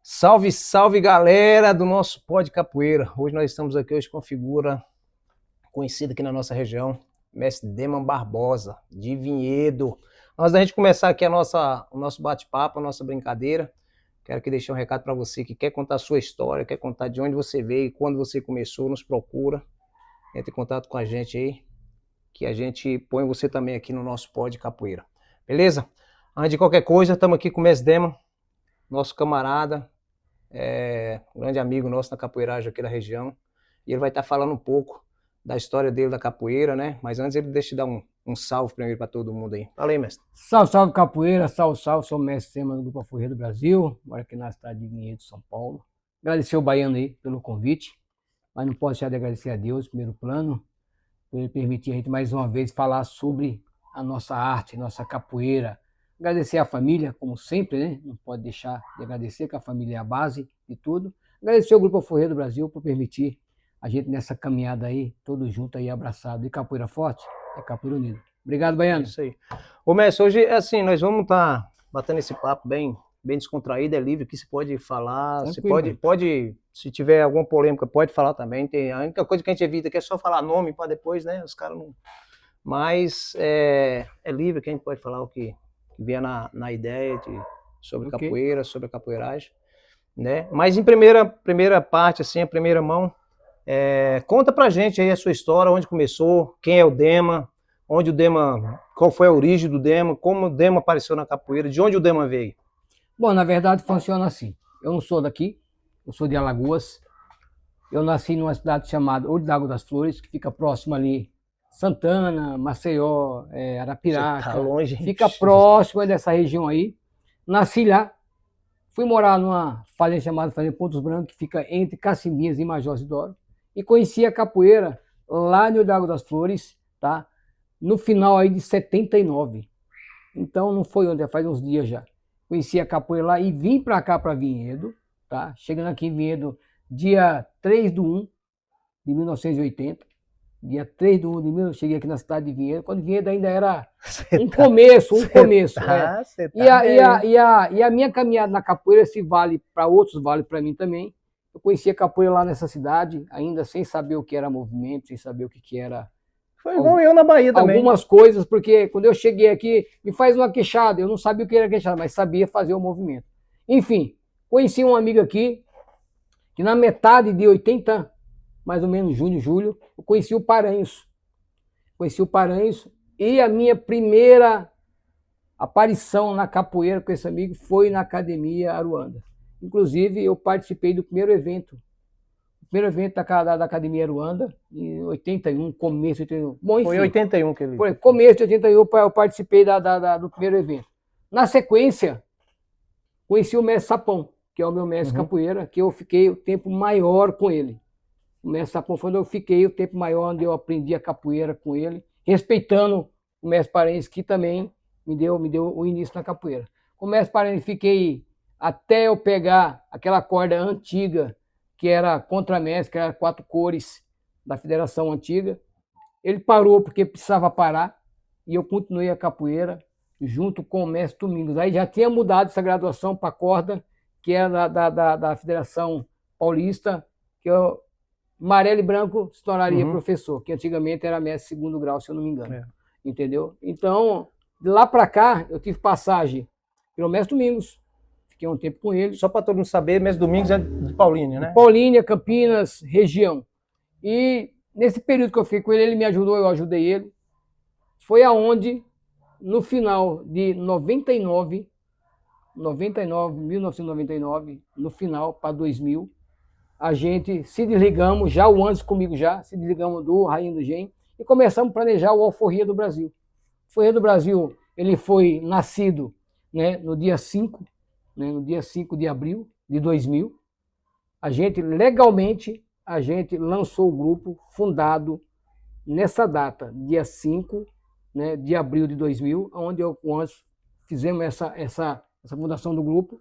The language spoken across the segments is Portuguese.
Salve, salve galera do nosso Pó de Capoeira. Hoje nós estamos aqui hoje com uma figura conhecida aqui na nossa região, Mestre Deman Barbosa, de Vinhedo. Antes da gente começar aqui o nosso bate-papo, a nossa brincadeira, quero aqui deixar um recado para você que quer contar a sua história, quer contar de onde você veio, quando você começou, nos procura, entre em contato com a gente aí, que a gente põe você também aqui no nosso Pó de Capoeira. Beleza? Antes de qualquer coisa, estamos aqui com o Mestre Deman, nosso camarada, um grande amigo nosso na capoeiragem aqui da região, e ele vai estar falando um pouco da história dele da capoeira, né? Mas antes ele deixa eu dar um salve primeiro para todo mundo aí. Fala aí, mestre. Salve, salve capoeira, salve, salve, sou o mestre Deman do Grupo Aforrê do Brasil, moro aqui na cidade de Vinhedo, São Paulo. Agradecer o Baiano aí pelo convite, mas não posso deixar de agradecer a Deus, em primeiro plano, por ele permitir a gente mais uma vez falar sobre a nossa arte, nossa capoeira. Agradecer a família, como sempre, né? Não pode deixar de agradecer, que a família é a base de tudo. Agradecer ao Grupo Aforrê do Brasil por permitir a gente nessa caminhada aí, todos juntos aí, abraçados. E capoeira forte é capoeira unida. Obrigado, Baiano. Isso aí. Ô, mestre, hoje, assim, nós vamos estar batendo esse papo bem descontraído, é livre, que você pode falar, Tranquilo, você pode, se tiver alguma polêmica, pode falar também. A única coisa que a gente evita aqui é só falar nome para depois, né? Os caras não... Mas é livre, que a gente pode falar o que vier na ideia sobre Ok. capoeira, sobre a capoeiragem, né? Mas em primeira parte, assim, a primeira mão, conta pra gente aí a sua história, onde começou, quem é o Deman, onde o Deman, qual foi a origem do Deman, como o Deman apareceu na capoeira, de onde o Deman veio? Bom, na verdade funciona assim. Eu não sou daqui, eu sou de Alagoas. Eu nasci numa cidade chamada Olho d'Água das Flores, que fica próximo ali, Santana, Maceió, Você Arapiraca. tá longe, Fica próximo dessa região aí. Nasci lá, fui morar numa fazenda chamada Fazenda Pontos Brancos, que fica entre Cacimbinhas e Major Zidoro. E conheci a capoeira lá no Olho d'Água das Flores, tá? No final aí de 79. Então não foi ontem, faz uns dias já. Conheci a capoeira lá e vim para cá, para Vinhedo, tá? Chegando aqui em Vinhedo, dia 3/1 de 1980. Dia 3/1 de 1980, cheguei aqui na cidade de Vinhedo, quando Vinhedo ainda era um começo. E a minha caminhada na capoeira, se vale para outros, vale para mim também. Eu conheci a capoeira lá nessa cidade, ainda sem saber o que era movimento, sem saber o que era. Foi igual eu na Bahia também. Algumas coisas, porque quando eu cheguei aqui, me faz uma queixada, eu não sabia o que era queixada, mas sabia fazer o movimento. Enfim, conheci um amigo aqui, que na metade de 80, mais ou menos junho, julho, eu conheci o Paranhos. Conheci o Paranhos e a minha primeira aparição na capoeira com esse amigo foi na Academia Aruanda. Inclusive, eu participei do primeiro evento. O primeiro evento da Academia Aruanda, em 81, começo de 81. Bom, enfim, foi em 81 que ele... Começo de 81 eu participei do primeiro evento. Na sequência, conheci o mestre Sapão, que é o meu mestre capoeira, que eu fiquei o tempo maior com ele. O mestre Sapão foi onde eu fiquei o tempo maior, onde eu aprendi a capoeira com ele, respeitando o mestre Parense, que também me deu o início na capoeira. Com o mestre Parense fiquei até eu pegar aquela corda antiga, que era contramestre, que era 4 cores da federação antiga. Ele parou porque precisava parar, e eu continuei a capoeira junto com o mestre Domingos. Aí já tinha mudado essa graduação para corda, que era da Federação Paulista, que eu, amarelo e branco se tornaria professor, que antigamente era mestre segundo grau, se eu não me engano. Entendeu? Então, de lá para cá, eu tive passagem pelo mestre Domingos, fiquei um tempo com ele. Só para todo mundo saber, mestre Domingos é de Paulínia, né? Paulínia, Campinas, região. E nesse período que eu fiquei com ele, ele me ajudou, eu ajudei ele. Foi aonde, no final de 1999, no final para 2000, a gente se desligamos, já o antes comigo já, se desligamos do Rainha do Gen e começamos a planejar o Alforria do Brasil. O Alforria do Brasil, ele foi nascido, né, no dia 5 de abril de 2000. A gente, legalmente, a gente lançou o grupo fundado nessa data, dia 5, né, de abril de 2000, onde nós fizemos essa fundação do grupo.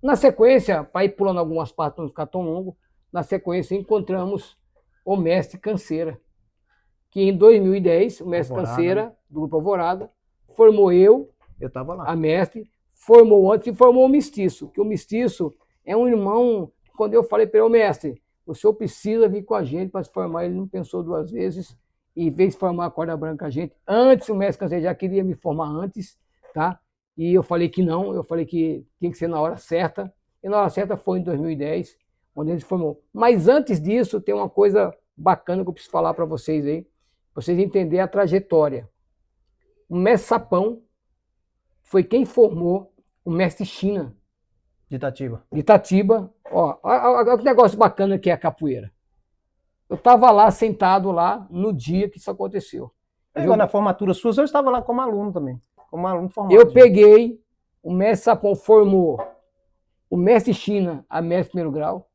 Na sequência, para ir pulando algumas partes para não ficar tão longo, na sequência encontramos o mestre Canseira, que em 2010, o mestre Canseira, do Grupo Alvorada, formou eu tava lá, a mestre, formou antes e formou o Mestiço, que o Mestiço É um irmão, quando eu falei para ele, ô mestre, o senhor precisa vir com a gente para se formar. Ele não pensou duas vezes e veio se formar a corda branca a gente. Antes, o mestre Canseiro já queria me formar antes, tá? E eu falei que não, eu falei que tinha que ser na hora certa. E na hora certa foi em 2010, onde ele se formou. Mas antes disso, tem uma coisa bacana que eu preciso falar para vocês aí, para vocês entenderem a trajetória. O mestre Sapão foi quem formou o mestre China, De Itatiba. de Itatiba. Ó, olha que negócio bacana que é a capoeira. Eu estava lá, sentado lá, no dia que isso aconteceu. Na formatura sua, eu estava lá como aluno também. Como aluno formado. Eu peguei, o mestre Sapão formou o mestre China a mestre primeiro grau,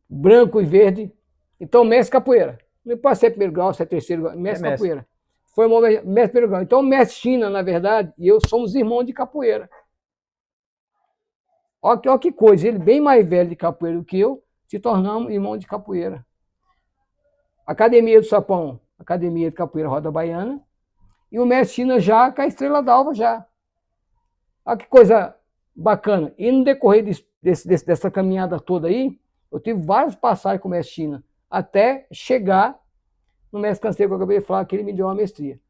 branco e verde. Então, mestre capoeira. Não pode ser primeiro grau, se é terceiro grau, mestre capoeira. Formou mestre primeiro grau. Então, o mestre China, na verdade, e eu somos irmãos de capoeira. Olha que coisa, ele bem mais velho de capoeira do que eu, se tornamos irmãos de capoeira. Academia do Sapão, Academia de Capoeira Roda Baiana, e o mestre China já com a Estrela d'Alva já. Olha que coisa bacana. E no decorrer dessa caminhada toda aí, eu tive várias passagens com o mestre China, até chegar no mestre Canseiro, que eu acabei de falar, que ele me deu uma mestria.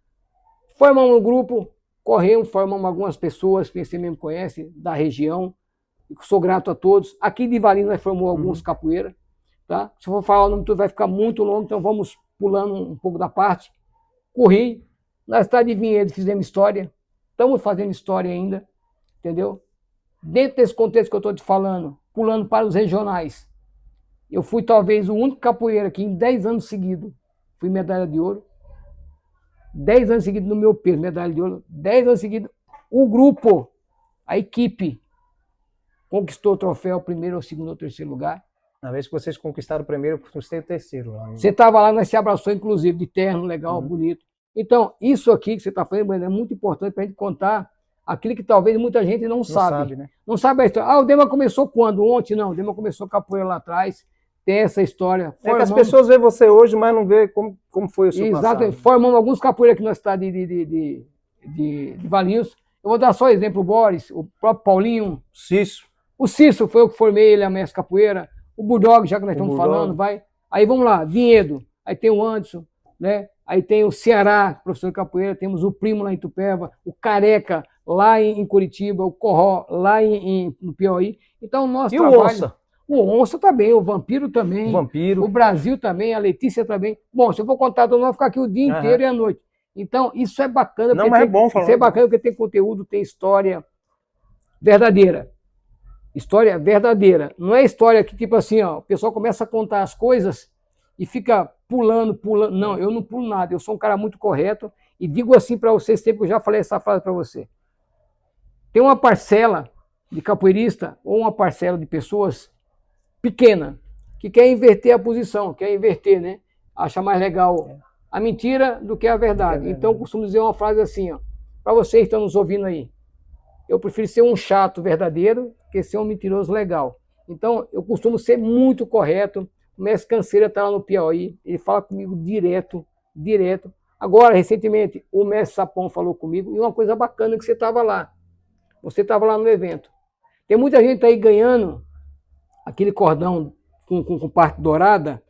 Formamos um grupo, corremos, formamos algumas pessoas que você mesmo conhece, da região. Sou grato a todos. Aqui de Valinhos nós formamos alguns capoeiras. Tá? Se eu for falar o nome todo vai ficar muito longo, então vamos pulando um pouco da parte. Corri, na cidade de Vinhedo fizemos história, estamos fazendo história ainda, entendeu? Dentro desse contexto que eu estou te falando, pulando para os regionais, eu fui talvez o único capoeira que em 10 anos seguidos fui medalha de ouro. 10 anos seguidos no meu peso, medalha de ouro. 10 anos seguidos, o grupo, a equipe, conquistou o troféu primeiro, ou segundo, ou terceiro lugar. Na vez que vocês conquistaram o primeiro, eu conquistei o terceiro. Lá. Você estava lá, nós se abraçou, inclusive, de terno, legal, bonito. Então, isso aqui que você está fazendo, é muito importante para a gente contar aquilo que talvez muita gente não sabe. Né? Não sabe a história. Ah, o Dema começou quando? Ontem? Não, o Dema começou capoeira lá atrás. Tem essa história. É que as pessoas veem você hoje, mas não vê como foi o seu passado. Exato, formamos alguns capoeiras aqui na cidade de Valinhos. Eu vou dar só exemplo, o Boris, o próprio Paulinho. Cício. O Cício foi eu que formei ele, a mestre capoeira. O Bulldog, já que nós estamos falando, vai. Aí vamos lá, Vinhedo. Aí tem o Anderson, né? Aí tem o Ceará, professor de capoeira. Temos o Primo lá em Itupeva, o Careca lá em Curitiba, o Corró lá no Piauí. Então, o nosso trabalho... o Onça? O Onça também, o Vampiro também. O Brasil também, a Letícia também. Bom, se eu for contar, eu vou ficar aqui o dia inteiro e a noite. Então, isso é bacana. Não, mas é bom falar. Isso é bacana porque tem conteúdo, tem história verdadeira. História verdadeira. Não é história que, tipo assim, ó, o pessoal começa a contar as coisas e fica pulando. Não, eu não pulo nada. Eu sou um cara muito correto e digo assim para vocês, sempre que eu já falei essa frase para você. Tem uma parcela de capoeirista ou uma parcela de pessoas pequena que quer inverter a posição, quer inverter, né? Acha mais legal a mentira do que a verdade. Então, eu costumo dizer uma frase assim, ó, para vocês que estão nos ouvindo aí. Eu prefiro ser um chato verdadeiro que ser um mentiroso legal. Então, eu costumo ser muito correto. O mestre Canseira está lá no Piauí, ele fala comigo direto. Agora, recentemente, o mestre Sapão falou comigo, e uma coisa bacana que você estava lá. Você estava lá no evento. Tem muita gente aí ganhando aquele cordão com parte dourada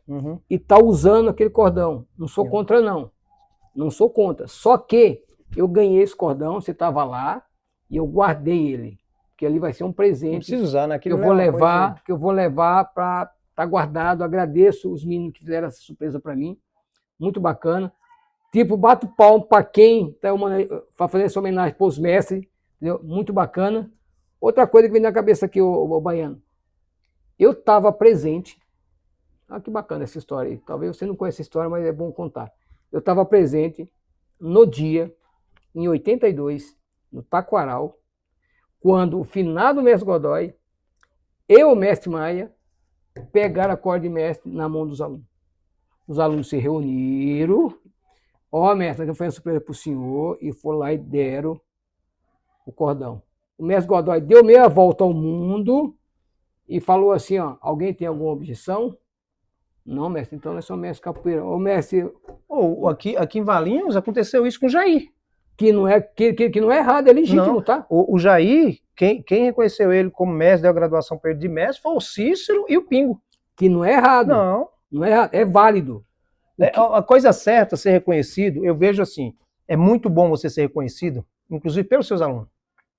e está usando aquele cordão. Não sou contra, não. Não sou contra. Só que eu ganhei esse cordão, você estava lá, e eu guardei ele, que ali vai ser um presente. Não precisa usar, né? Que eu vou levar para estar guardado. Agradeço os meninos que fizeram essa surpresa para mim. Muito bacana. Tipo, bato palmo para quem está fazendo essa homenagem para os mestres. Entendeu? Muito bacana. Outra coisa que vem na cabeça aqui, o Baiano. Eu estava presente. Ah, que bacana essa história aí. Talvez você não conheça a história, mas é bom contar. Eu estava presente no dia, em 82, no Taquaral, quando o finado mestre Godoy e o mestre Maia pegaram a corda de mestre na mão dos alunos. Os alunos se reuniram. Ó, mestre, foi uma surpresa para o senhor, e foram lá e deram o cordão. O mestre Godoy deu meia volta ao mundo e falou assim, ó, alguém tem alguma objeção? Não, mestre, então nós somos mestre capoeira. Ô, mestre... Aqui em Valinhos aconteceu isso com o Jair. Que não é errado, é legítimo, Não. tá? O Jair, quem reconheceu ele como mestre, deu a graduação para ele de mestre, foi o Cícero e o Pingo. Que não é errado. Não. Não é errado, é válido. A coisa certa, ser reconhecido, eu vejo assim, é muito bom você ser reconhecido, inclusive pelos seus alunos.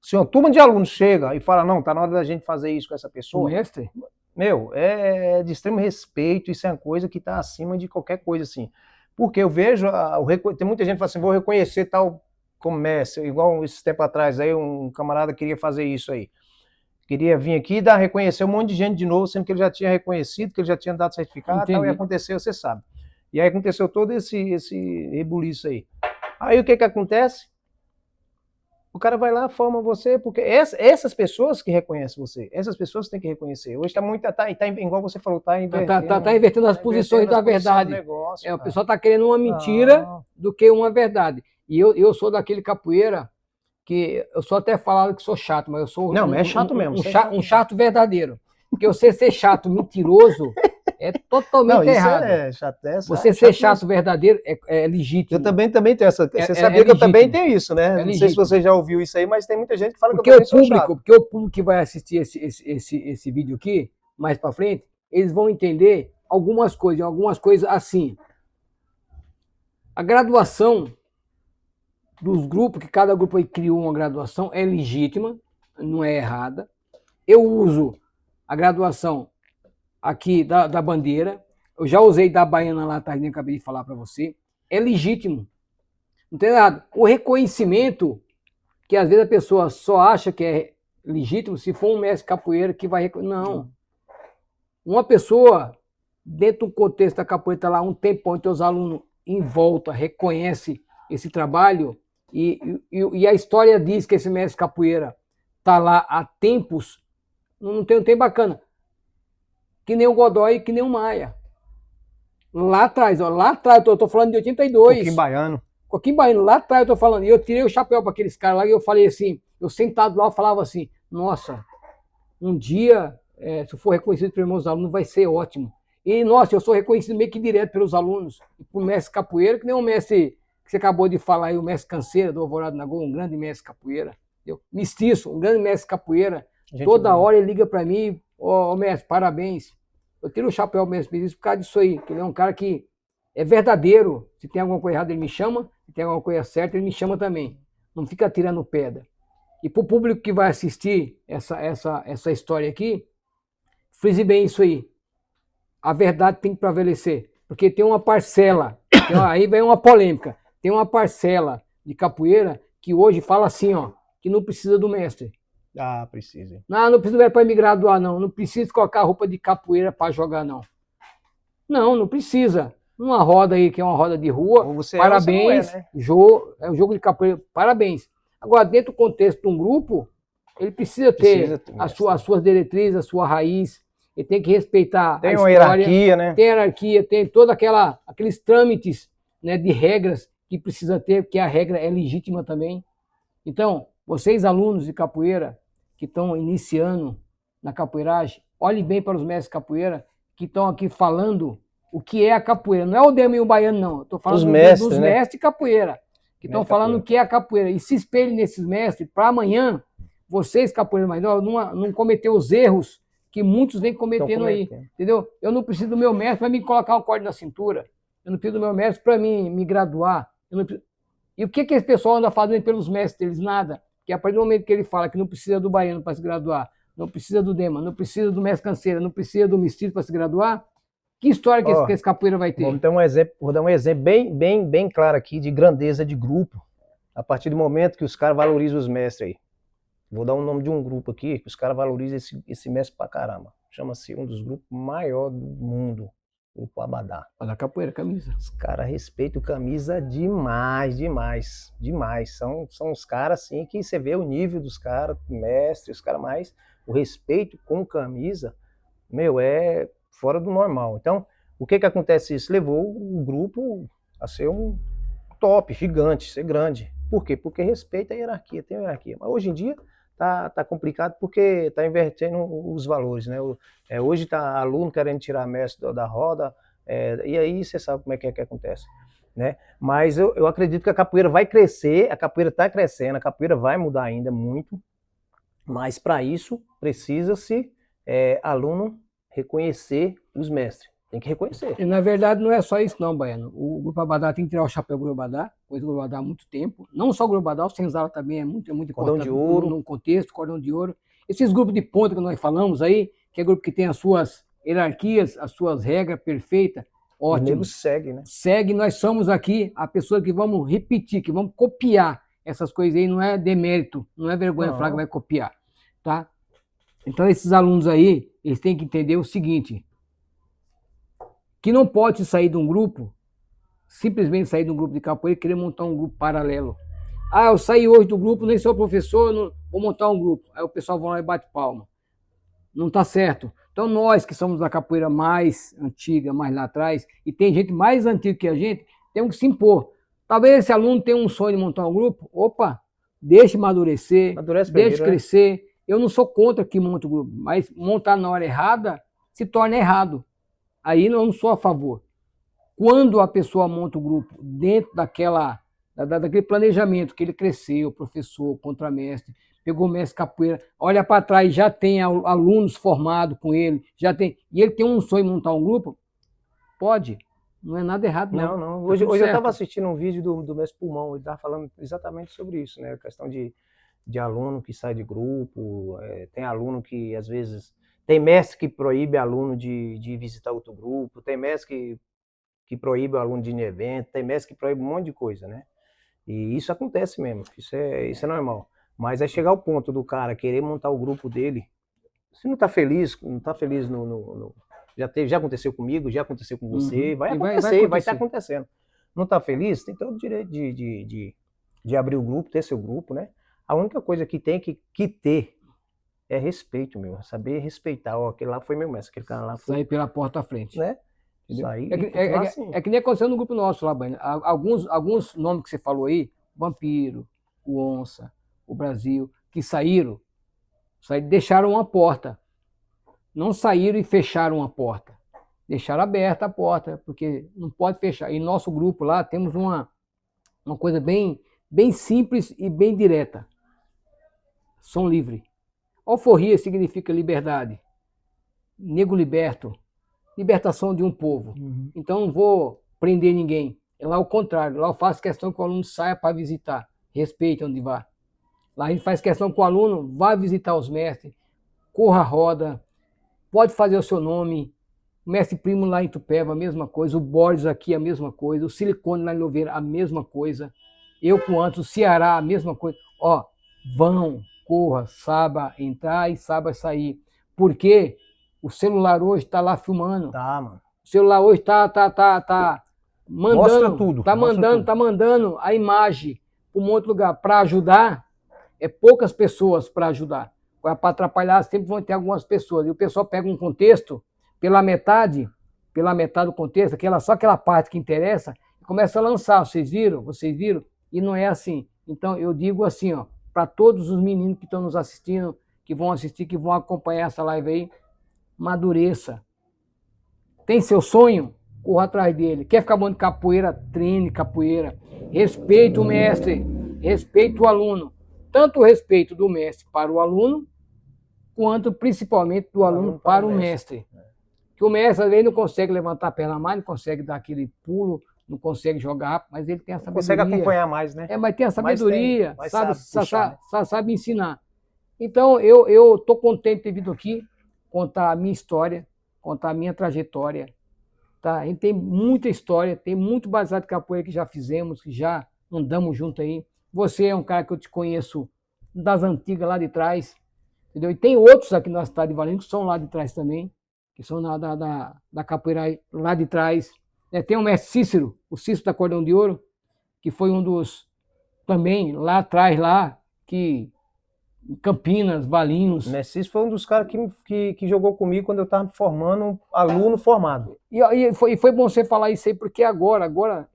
Se uma turma de alunos chega e fala, não, tá na hora da gente fazer isso com essa O pessoa, mestre? meu, é de extremo respeito, isso é uma coisa que está acima de qualquer coisa, assim. Porque eu vejo, tem muita gente que fala assim, vou reconhecer tal como mestre, igual esse tempo atrás, aí um camarada queria fazer isso aí. Queria vir aqui e reconhecer um monte de gente de novo, sendo que ele já tinha reconhecido, que ele já tinha dado certificado e tal, e aconteceu, você sabe. E aí aconteceu todo esse rebuliço aí. Aí o que acontece? O cara vai lá, forma você, porque essas pessoas que reconhecem você, essas pessoas têm que reconhecer. Hoje está muito, igual você falou, está invertendo. Tá invertendo as posições da verdade. Negócio, o pessoal está querendo uma mentira do que uma verdade. E eu sou daquele capoeira que eu sou até falado que sou chato, mas eu sou não, mas é chato mesmo. Um chato verdadeiro. Porque você ser chato, mentiroso, é totalmente errado. Você ser chato verdadeiro é legítimo. Eu também tenho essa. Você sabia que eu também tenho isso, né? Não sei se você já ouviu isso aí, mas tem muita gente que fala que eu também sou chato. Porque o público que vai assistir esse vídeo aqui, mais para frente, eles vão entender algumas coisas assim. A graduação dos grupos, que cada grupo aí criou uma graduação, é legítima, não é errada. Eu uso a graduação aqui da bandeira, eu já usei da baiana lá, tá, nem acabei de falar para você, é legítimo, não tem nada. O reconhecimento, que às vezes a pessoa só acha que é legítimo se for um mestre capoeira que vai reconhecer. Não. Uma pessoa, dentro do contexto da capoeira, está lá um tempão, e teus alunos em volta reconhecem esse trabalho, e a história diz que esse mestre capoeira está lá há tempos, não tem bacana. Que nem o Godoy e que nem o Maia. Lá atrás, eu tô falando de 82. Coquinho Baiano. Coquinho Baiano, lá atrás eu tô falando. E eu tirei o chapéu para aqueles caras lá e eu falei assim, eu sentado lá, eu falava assim, nossa, um dia, se eu for reconhecido pelos meus alunos, vai ser ótimo. E, nossa, eu sou reconhecido meio que direto pelos alunos, por mestre capoeira, que nem o mestre que você acabou de falar aí, o mestre Canseira, do Alvorada Nagô, um grande mestre capoeira. Entendeu? Mestiço, um grande mestre capoeira. Toda hora ele liga para mim, ó, mestre, parabéns. Eu tiro o chapéu mesmo por causa disso aí, que ele é um cara que é verdadeiro. Se tem alguma coisa errada, ele me chama. Se tem alguma coisa certa, ele me chama também. Não fica tirando pedra. E para o público que vai assistir essa história aqui, frise bem isso aí. A verdade tem que prevalecer. Porque tem uma parcela, aí vem uma polêmica, tem uma parcela de capoeira que hoje fala assim, ó, que não precisa do mestre. Ah, precisa. Não precisa para me graduar, não. Não precisa colocar roupa de capoeira para jogar, não. Não precisa. Uma roda aí, que é uma roda de rua, parabéns. Né? É um jogo de capoeira, parabéns. Agora, dentro do contexto de um grupo, ele precisa ter as suas diretrizes, a sua raiz. Ele tem que respeitar a história. Tem uma hierarquia, né? Tem hierarquia, tem todos aqueles trâmites, né, de regras que precisa ter, porque a regra é legítima também. Então, vocês alunos de capoeira que estão iniciando na capoeiragem, olhem bem para os mestres capoeira que estão aqui falando o que é a capoeira. Não é o Demo e o Baiano, não. Estou falando dos mestres capoeira, que estão falando o que é a capoeira. E se espelhem nesses mestres para amanhã, vocês capoeiras mais novos, não cometer os erros que muitos vêm cometendo aí. Entendeu? Eu não preciso do meu mestre para me colocar um corte na cintura. Eu não preciso do meu mestre para me graduar. E o que esse pessoal anda fazendo pelos mestres deles? Nada. Que a partir do momento que ele fala que não precisa do baiano para se graduar, não precisa do Dema, não precisa do mestre Canseira, não precisa do mestiço para se graduar, que história que esse capoeira vai ter? Vou dar um exemplo bem claro aqui de grandeza de grupo, a partir do momento que os caras valorizam os mestres aí. Vou dar o nome de um grupo aqui, que os caras valorizam esse mestre pra caramba. Chama-se um dos grupos maiores do mundo. O Abadá. Olha a capoeira, camisa. Os caras respeitam camisa demais. São os caras assim que você vê o nível dos caras, mestre, os caras mais. O respeito com camisa, meu, é fora do normal. Então, o que acontece isso? Levou o grupo a ser um top, gigante, ser grande. Por quê? Porque respeita a hierarquia, tem hierarquia. Mas hoje em dia tá complicado porque tá invertendo os valores, né? Hoje tá aluno querendo tirar mestre da roda, e aí você sabe como é que acontece. né? Mas eu acredito que a capoeira vai crescer, a capoeira está crescendo, a capoeira vai mudar ainda muito, mas para isso precisa-se aluno reconhecer os mestres. Tem que reconhecer. E, na verdade, não é só isso não, Baiano. O Grupo Abadá tem que tirar o chapéu do Grupo Abadá, coisa do Grupo Abadá há muito tempo. Não só o Grupo Abadá, o Senzala também é muito Cordão importante de Ouro. no contexto, Cordão de Ouro. Esses grupos de ponta que nós falamos aí, que é grupo que tem as suas hierarquias, as suas regras perfeitas, O ótimo. nego segue, né? Segue, nós somos aqui a pessoa que vamos repetir, que vamos copiar essas coisas aí, não é demérito, não é vergonha falar que vai copiar, tá? Então esses alunos aí, eles têm que entender o seguinte, que não pode sair de um grupo, simplesmente sair de um grupo de capoeira e querer montar um grupo paralelo. Ah, eu saí hoje do grupo, nem sou professor, não, vou montar um grupo. Aí o pessoal vai lá e bate palma. Não está certo. Então nós que somos da capoeira mais antiga, mais lá atrás, e tem gente mais antiga que a gente, temos que se impor. Talvez esse aluno tenha um sonho de montar um grupo, opa, deixe amadurecer, deixe crescer. Né? Eu não sou contra que monte o grupo, mas montar na hora errada se torna errado. Aí eu não sou a favor. Quando a pessoa monta o grupo dentro daquele planejamento que ele cresceu, professor, contramestre, pegou o mestre capoeira, olha para trás, já tem alunos formados com ele, já tem, e ele tem um sonho de montar um grupo, pode, não é nada errado não. Não. Hoje eu estava assistindo um vídeo do mestre Pulmão, ele estava falando exatamente sobre isso, né? A questão de aluno que sai de grupo, tem aluno que às vezes... Tem mestre que proíbe aluno de visitar outro grupo, tem mestre que proíbe o aluno de ir em evento, tem mestre que proíbe um monte de coisa, né? E isso acontece mesmo, isso é normal. Mas é chegar ao ponto do cara querer montar o grupo dele, se não tá feliz, já aconteceu comigo, já aconteceu com você, vai acontecer, vai estar acontecendo. Não tá feliz, tem todo o direito de abrir o grupo, ter seu grupo, né? A única coisa que tem que ter é respeito, meu. Saber respeitar. Ó, aquele lá foi meu mestre, aquele cara lá foi... Sair pela porta à frente. Né? Sair é que nem aconteceu no grupo nosso lá, Baiano. Alguns nomes que você falou aí, Vampiro, o Onça, o Brasil, que saíram, deixaram uma porta. Não saíram e fecharam a porta. Deixaram aberta a porta, porque não pode fechar. E nosso grupo lá temos uma coisa bem simples e bem direta. Som livre. Alforria significa liberdade. Nego liberto. Libertação de um povo. Então não vou prender ninguém. É lá o contrário. Lá eu faço questão que o aluno saia para visitar. Respeite onde vá. Lá a gente faz questão que o aluno vá visitar os mestres, corra a roda, pode fazer o seu nome. O mestre Primo lá em Tupéva, a mesma coisa. O Borges aqui, a mesma coisa. O Silicone lá em Louveira, a mesma coisa. Eu com Antos, o Ceará, a mesma coisa. Ó, vão, corra, saiba entrar e saiba sair. Porque o celular hoje está lá filmando. Tá, mano. O celular hoje tá mandando. Mostra tudo. Tá mandando a imagem para um outro lugar. Para ajudar, é poucas pessoas para ajudar. Para atrapalhar, sempre vão ter algumas pessoas. E o pessoal pega um contexto pela metade do contexto, só aquela parte que interessa, e começa a lançar. Vocês viram? E não é assim. Então, eu digo assim, ó, para todos os meninos que estão nos assistindo, que vão assistir, que vão acompanhar essa live aí, madureça. Tem seu sonho? Corra atrás dele. Quer ficar bom de capoeira? Treine capoeira. Respeite o mestre, respeite o aluno. Tanto o respeito do mestre para o aluno, quanto principalmente do aluno para o mestre. Que o mestre às vezes não consegue levantar a perna mais, não consegue dar aquele pulo, não consegue jogar, mas ele tem a sabedoria. Consegue acompanhar mais, né? Mas tem a sabedoria, sabe ensinar. Então, eu estou contente de ter vindo aqui, contar a minha história, contar a minha trajetória. Tá? A gente tem muita história, tem muito baseado de capoeira que já fizemos, que já andamos junto aí. Você é um cara que eu te conheço das antigas lá de trás, entendeu? E tem outros aqui na cidade de Valinhos que são lá de trás também, que são da capoeira lá de trás. Tem o mestre Cícero, o Cícero da Cordão de Ouro, que foi um dos, também, lá atrás, que Campinas, Valinhos. O mestre Cícero foi um dos caras que jogou comigo quando eu estava formando um aluno formado. E foi bom você falar isso aí, porque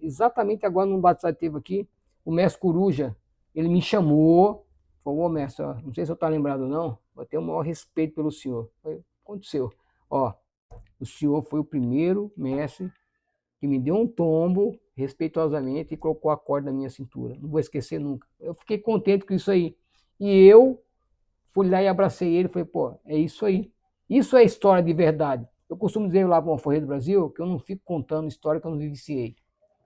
exatamente agora no batizado teve aqui, o mestre Coruja, ele me chamou, falou, mestre, ó, não sei se eu estou lembrado ou não, eu tenho o maior respeito pelo senhor. Aconteceu. Ó, o senhor foi o primeiro mestre que me deu um tombo respeitosamente, e colocou a corda na minha cintura. Não vou esquecer nunca. Eu fiquei contente com isso aí. E eu fui lá e abracei ele e falei, pô, é isso aí. Isso é história de verdade. Eu costumo dizer lá para o Alforria do Brasil que eu não fico contando história que eu não vivenciei.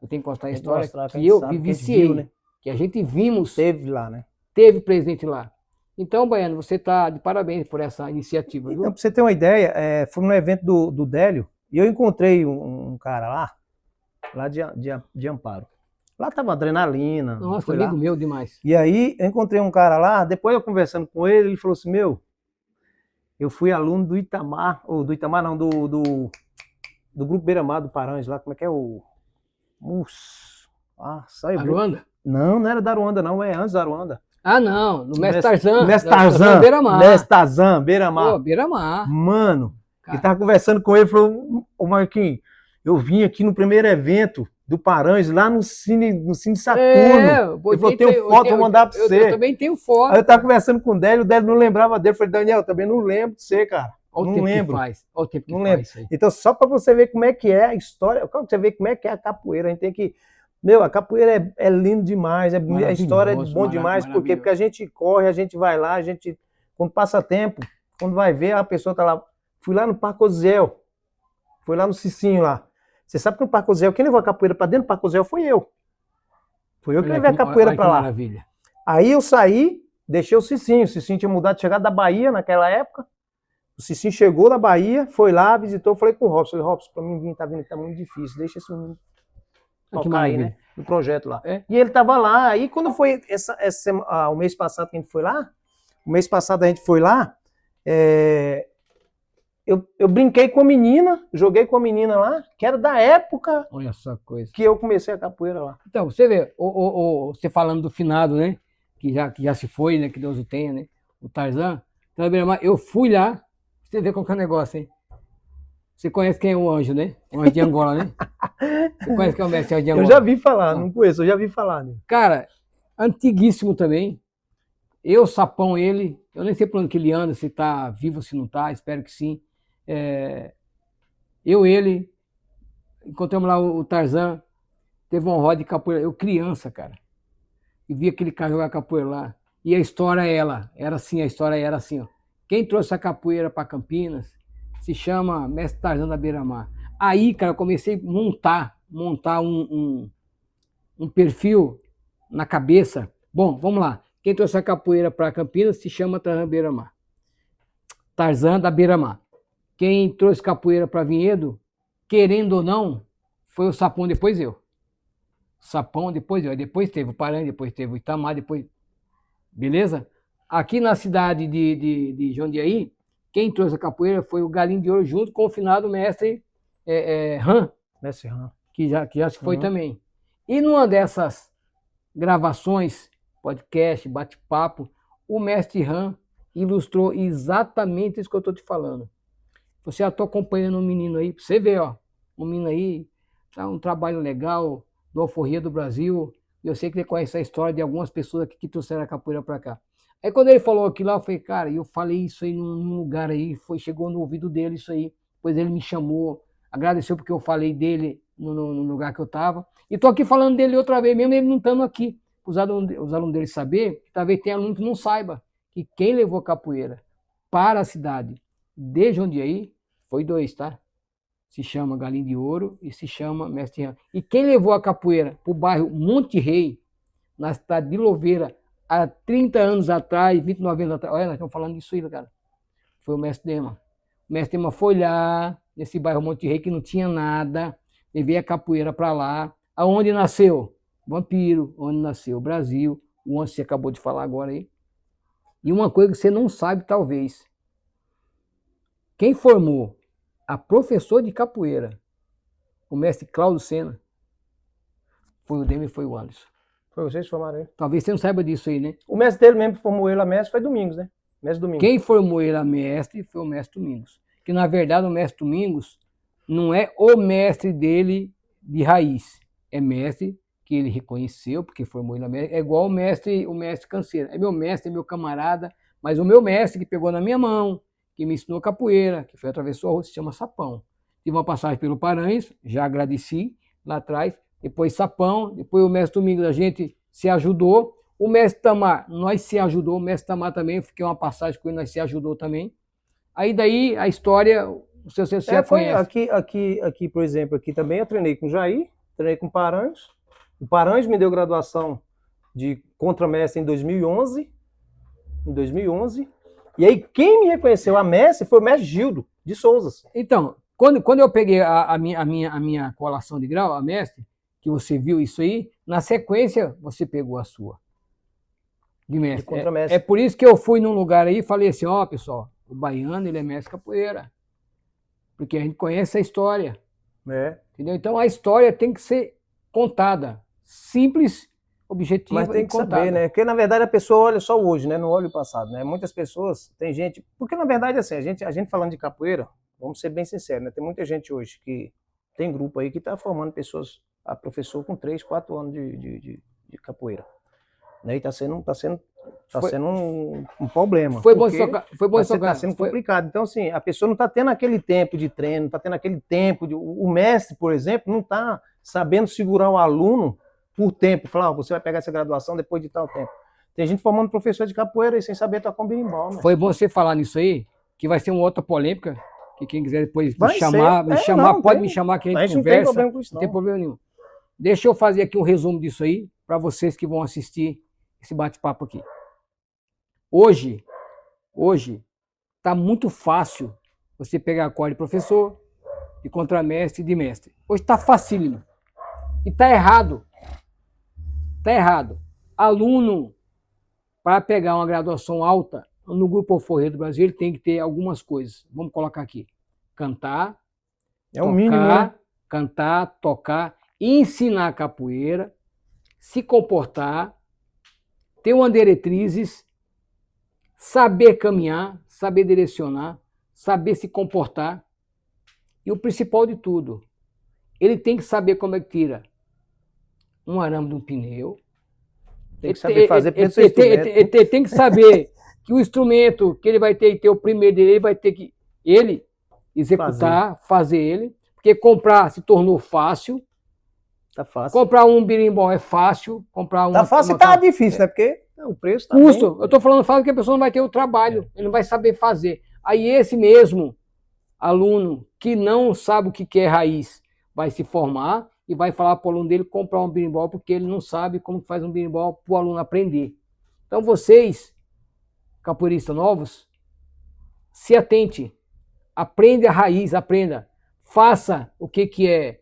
Eu tenho que contar a história mostrar que eu sabe, vivenciei, viu, né? que a gente vimos, Teve lá, né? teve presente lá. Então, Baiano, você está de parabéns por essa iniciativa, Então, viu? pra você ter uma ideia, foi num evento do Délio, e eu encontrei um cara lá de Amparo. Lá tava adrenalina, Nossa, fui amigo lá. meu demais. E aí, eu encontrei um cara lá, depois eu conversando com ele, ele falou assim, eu fui aluno do Itamar, ou do Itamar não, do Grupo Beira-Mar do Paranhos lá, como é que é o... saiu. Aruanda? Não, não era da Aruanda, não, é antes da Aruanda. Ah, não, no Mestre Tarzan. Mestre da Tarzan, Beira-Mar. Mestre Tarzan, Beira-Mar. Pô, Beira-Mar. Mano, Cara. ele tava conversando com ele, falou, ô Marquinhos, eu vim aqui no primeiro evento do Paranhos, lá no Cine Saturno. Ele falou, tenho foto, vou mandar pra você. Eu também tenho foto. Aí eu tava conversando com o Délio não lembrava dele. Eu falei, Daniel, eu também não lembro de você, cara. Olha o tempo que faz. Olha o tempo que não faz lembro. isso aí. Então, só pra você ver como é que é a história, pra você ver como é que é a capoeira, a gente tem que... a capoeira é lindo demais, a história é bom demais, por quê? Porque a gente corre, a gente vai lá, quando passa tempo, quando vai ver, a pessoa tá lá. Fui lá no Parque Osiel, fui lá no Cicinho lá. Você sabe que no Parque Osiel, quem levou a capoeira pra dentro do Parque Osiel foi eu. Foi eu que levei a capoeira pra lá. Maravilha. Aí eu saí, deixei o Cicinho tinha mudado, chegado da Bahia naquela época. O Cicinho chegou da Bahia, foi lá, visitou, falei com o Robson. Falei, Robson, pra mim vir, tá vindo, tá muito difícil, deixa esse menino tocar aí, né? No projeto lá. É? E ele tava lá, aí quando foi o mês passado que a gente foi lá, eu brinquei com a menina, joguei com a menina lá, que era da época. Olha só a coisa. Que eu comecei a capoeira lá. Então, você vê, você falando do finado, né? Que já se foi, né? Que Deus o tenha, né? O Tarzan. Então, eu fui lá, você vê qual que é o negócio, hein? Você conhece quem é o Anjo, né? O Anjo de Angola, né? Você conhece quem é o mestre Anjo de Angola? Eu já vi falar, não conheço, eu já vi falar. Né? Cara, antiguíssimo também. Eu, Sapão, ele, eu nem sei por onde que ele anda, se tá vivo ou se não tá, espero que sim. Ele, encontramos lá o Tarzan, teve uma roda de capoeira, eu criança, cara, e vi aquele cara jogar capoeira lá. E a história a história era assim, ó. Quem trouxe a capoeira para Campinas se chama Mestre Tarzan da Beira-Mar. Aí, cara, eu comecei a montar um perfil na cabeça. Bom, vamos lá. Quem trouxe a capoeira para Campinas se chama Tarzan Beira-Mar. Tarzan da Beira-Mar. Quem trouxe capoeira para Vinhedo, querendo ou não, foi o Sapão, depois eu. Sapão, depois eu. Depois teve o Paranhos, depois teve o Itamar, depois... Beleza? Aqui na cidade de Jundiaí, quem trouxe a capoeira foi o Galinho de Ouro, junto com o finado mestre Ram. Mestre Ram. Que já se foi também. E numa dessas gravações, podcast, bate-papo, o mestre Ram ilustrou exatamente isso que eu estou te falando. Você já está acompanhando um menino aí, você vê, ó, um menino aí, tá um trabalho legal, do Alforria do Brasil. Eu sei que ele conhece a história de algumas pessoas aqui que trouxeram a capoeira para cá. Aí quando ele falou aquilo lá, eu falei, cara, eu falei isso aí num lugar aí, chegou no ouvido dele isso aí. Depois ele me chamou, agradeceu porque eu falei dele no lugar que eu estava. E estou aqui falando dele outra vez, mesmo ele não estando aqui. Os alunos dele saber, que talvez tenha aluno que não saiba, que quem levou a capoeira para a cidade de Jundiaí foi dois, tá? Se chama Galinho de Ouro e se chama Mestre Ram. E quem levou a capoeira para o bairro Monte Rei, na cidade de Louveira, há 30 anos atrás, 29 anos atrás, olha, nós estamos falando disso aí, cara. Foi o Mestre Dema. O Mestre Dema foi lá, nesse bairro Monte Rei, que não tinha nada, levei a capoeira para lá. Aonde nasceu? Vampiro, onde nasceu o Brasil, onde você acabou de falar agora aí. E uma coisa que você não sabe, talvez. Quem formou a professor de capoeira, o mestre Cláudio Sena, foi o Dema e foi o Anderson. Foi vocês que formaram ele? Talvez você não saiba disso aí, né? O mestre dele mesmo que formou ele a mestre foi Domingos, né? Mestre Domingos. Quem formou ele a mestre foi o mestre Domingos. Que na verdade o mestre Domingos não é o mestre dele de raiz. É mestre que ele reconheceu, porque formou ele a mestre. É igual o mestre Canseira. É meu mestre, é meu camarada, mas o meu mestre que pegou na minha mão, que me ensinou capoeira, que foi atravessou a rua, se chama Sapão. Tive uma passagem pelo Paranhos, já agradeci lá atrás, depois Sapão, depois o mestre Domingos, a gente se ajudou. O mestre Tamar, nós se ajudou, o mestre Tamar também, eu fiquei uma passagem com ele, nós se ajudou também. Aí daí a história, você já conhece. Aqui, por exemplo, aqui também eu treinei com o Jair, treinei com o Paranhos. O Paranhos me deu graduação de contramestre em 2011. E aí quem me reconheceu a mestre foi o mestre Gildo de Souzas. Então, quando eu peguei a minha colação de grau, a mestre, que você viu isso aí, na sequência você pegou a sua. De mestre. De contramestre. É por isso que eu fui num lugar aí e falei assim, ó, pessoal, o baiano, ele é mestre capoeira. Porque a gente conhece a história. É. Entendeu? Então a história tem que ser contada. Simples, objetiva. Mas tem que saber, né? Porque na verdade a pessoa olha só o hoje, né? Não olha o passado, né? Muitas pessoas, tem gente. Porque na verdade, assim, a gente falando de capoeira, vamos ser bem sinceros, né? Tem muita gente hoje que tem grupo aí que está formando pessoas, a professor com 3, 4 anos de capoeira. Né? E está sendo um problema. Foi bom socar. Está sendo complicado. Então, assim, a pessoa não está tendo aquele tempo de treino, não está tendo aquele tempo. O mestre, por exemplo, não está sabendo segurar o aluno por tempo. Falar, você vai pegar essa graduação depois de tal tempo. Tem gente formando professor de capoeira e sem saber tocar um berimbau. Né? Foi bom você falar nisso aí, que vai ser uma outra polêmica, que quem quiser depois me chamar, pode me chamar que a gente conversa. Não tem problema com isso, não tem problema nenhum. Deixa eu fazer aqui um resumo disso aí, para vocês que vão assistir esse bate-papo aqui. Hoje, está muito fácil você pegar acorde de professor, de contramestre e de mestre. Hoje está facílimo. E está errado. Está errado. Aluno, para pegar uma graduação alta, no Grupo Alforria do Brasil, ele tem que ter algumas coisas. Vamos colocar aqui. Cantar. É o mínimo, né? Cantar, tocar, ensinar capoeira, se comportar, ter uma diretrizes, saber caminhar, saber direcionar, saber se comportar. E o principal de tudo, ele tem que saber como é que tira um arame de um pneu. Tem que saber fazer ele tem que saber que o instrumento que ele vai ter que ter o primeiro dele, ele vai ter que executar, fazer ele. Porque comprar se tornou fácil. Tá fácil. Comprar um berimbau é fácil. Comprar tá fácil e tá difícil, né? Porque o preço tá custo. Bem... Eu estou falando fácil porque a pessoa não vai ter o trabalho, ele não vai saber fazer. Aí esse mesmo aluno que não sabe o que é raiz vai se formar e vai falar para o aluno dele comprar um berimbau porque ele não sabe como faz um berimbau para o aluno aprender. Então vocês, capoeiristas novos, se atente, aprenda a raiz, aprenda. Faça o que é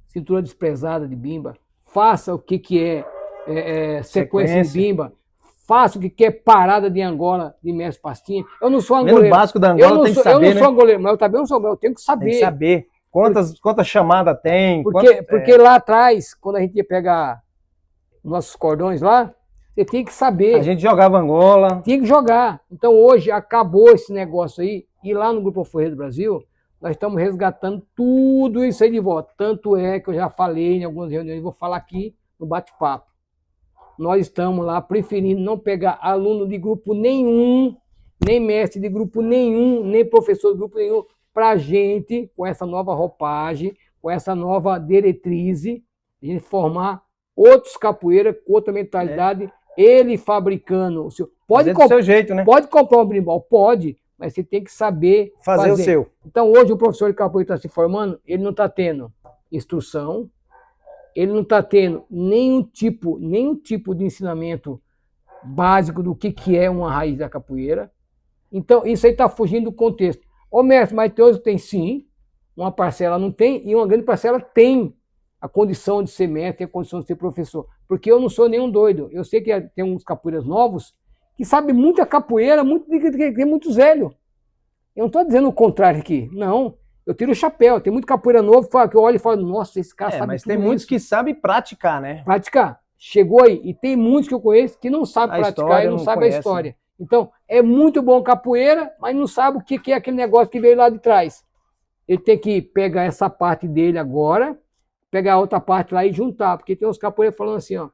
cintura desprezada de bimba, faça o que é sequência de bimba, faça o que é parada de Angola de mestre Pastinha. Eu não sou angoleiro. O básico da Angola tem que saber, eu não sou angoleiro, mas eu também não sou angoleiro, eu tenho que saber. Tem que saber quantas chamadas tem. Porque lá atrás, quando a gente ia pegar nossos cordões lá, você tem que saber. A gente jogava Angola. Tinha que jogar. Então hoje acabou esse negócio aí, e lá no Grupo Alforria do Brasil, nós estamos resgatando tudo isso aí de volta. Tanto é que eu já falei em algumas reuniões, vou falar aqui no bate-papo. Nós estamos lá preferindo não pegar aluno de grupo nenhum, nem mestre de grupo nenhum, nem professor de grupo nenhum, para a gente, com essa nova roupagem, com essa nova diretriz, a gente formar outros capoeiras com outra mentalidade, ele fabricando o seu. Pode do seu jeito, né? Pode comprar um berimbau? Pode. Mas você tem que saber fazer o seu. Então, hoje, o professor de capoeira está se formando, ele não está tendo instrução, ele não está tendo nenhum tipo de ensinamento básico do que é uma raiz da capoeira. Então, isso aí está fugindo do contexto. Ô, mestre, mas tem sim, uma parcela não tem, e uma grande parcela tem a condição de ser mestre, a condição de ser professor. Porque eu não sou nenhum doido. Eu sei que tem uns capoeiras novos que sabem muita capoeira, tem muitos velhos. Eu não estou dizendo o contrário aqui. Não. Eu tiro o chapéu. Tem muito capoeira novo que eu olho e falo, nossa, esse cara sabe mas tudo tem muitos isso. que sabem praticar, né? Praticar. Chegou aí. E tem muitos que eu conheço que não sabem praticar e não sabem a história. Então, é muito bom capoeira, mas não sabe o que é aquele negócio que veio lá de trás. Ele tem que pegar essa parte dele agora, pegar a outra parte lá e juntar. Porque tem uns capoeiras falando assim, ó,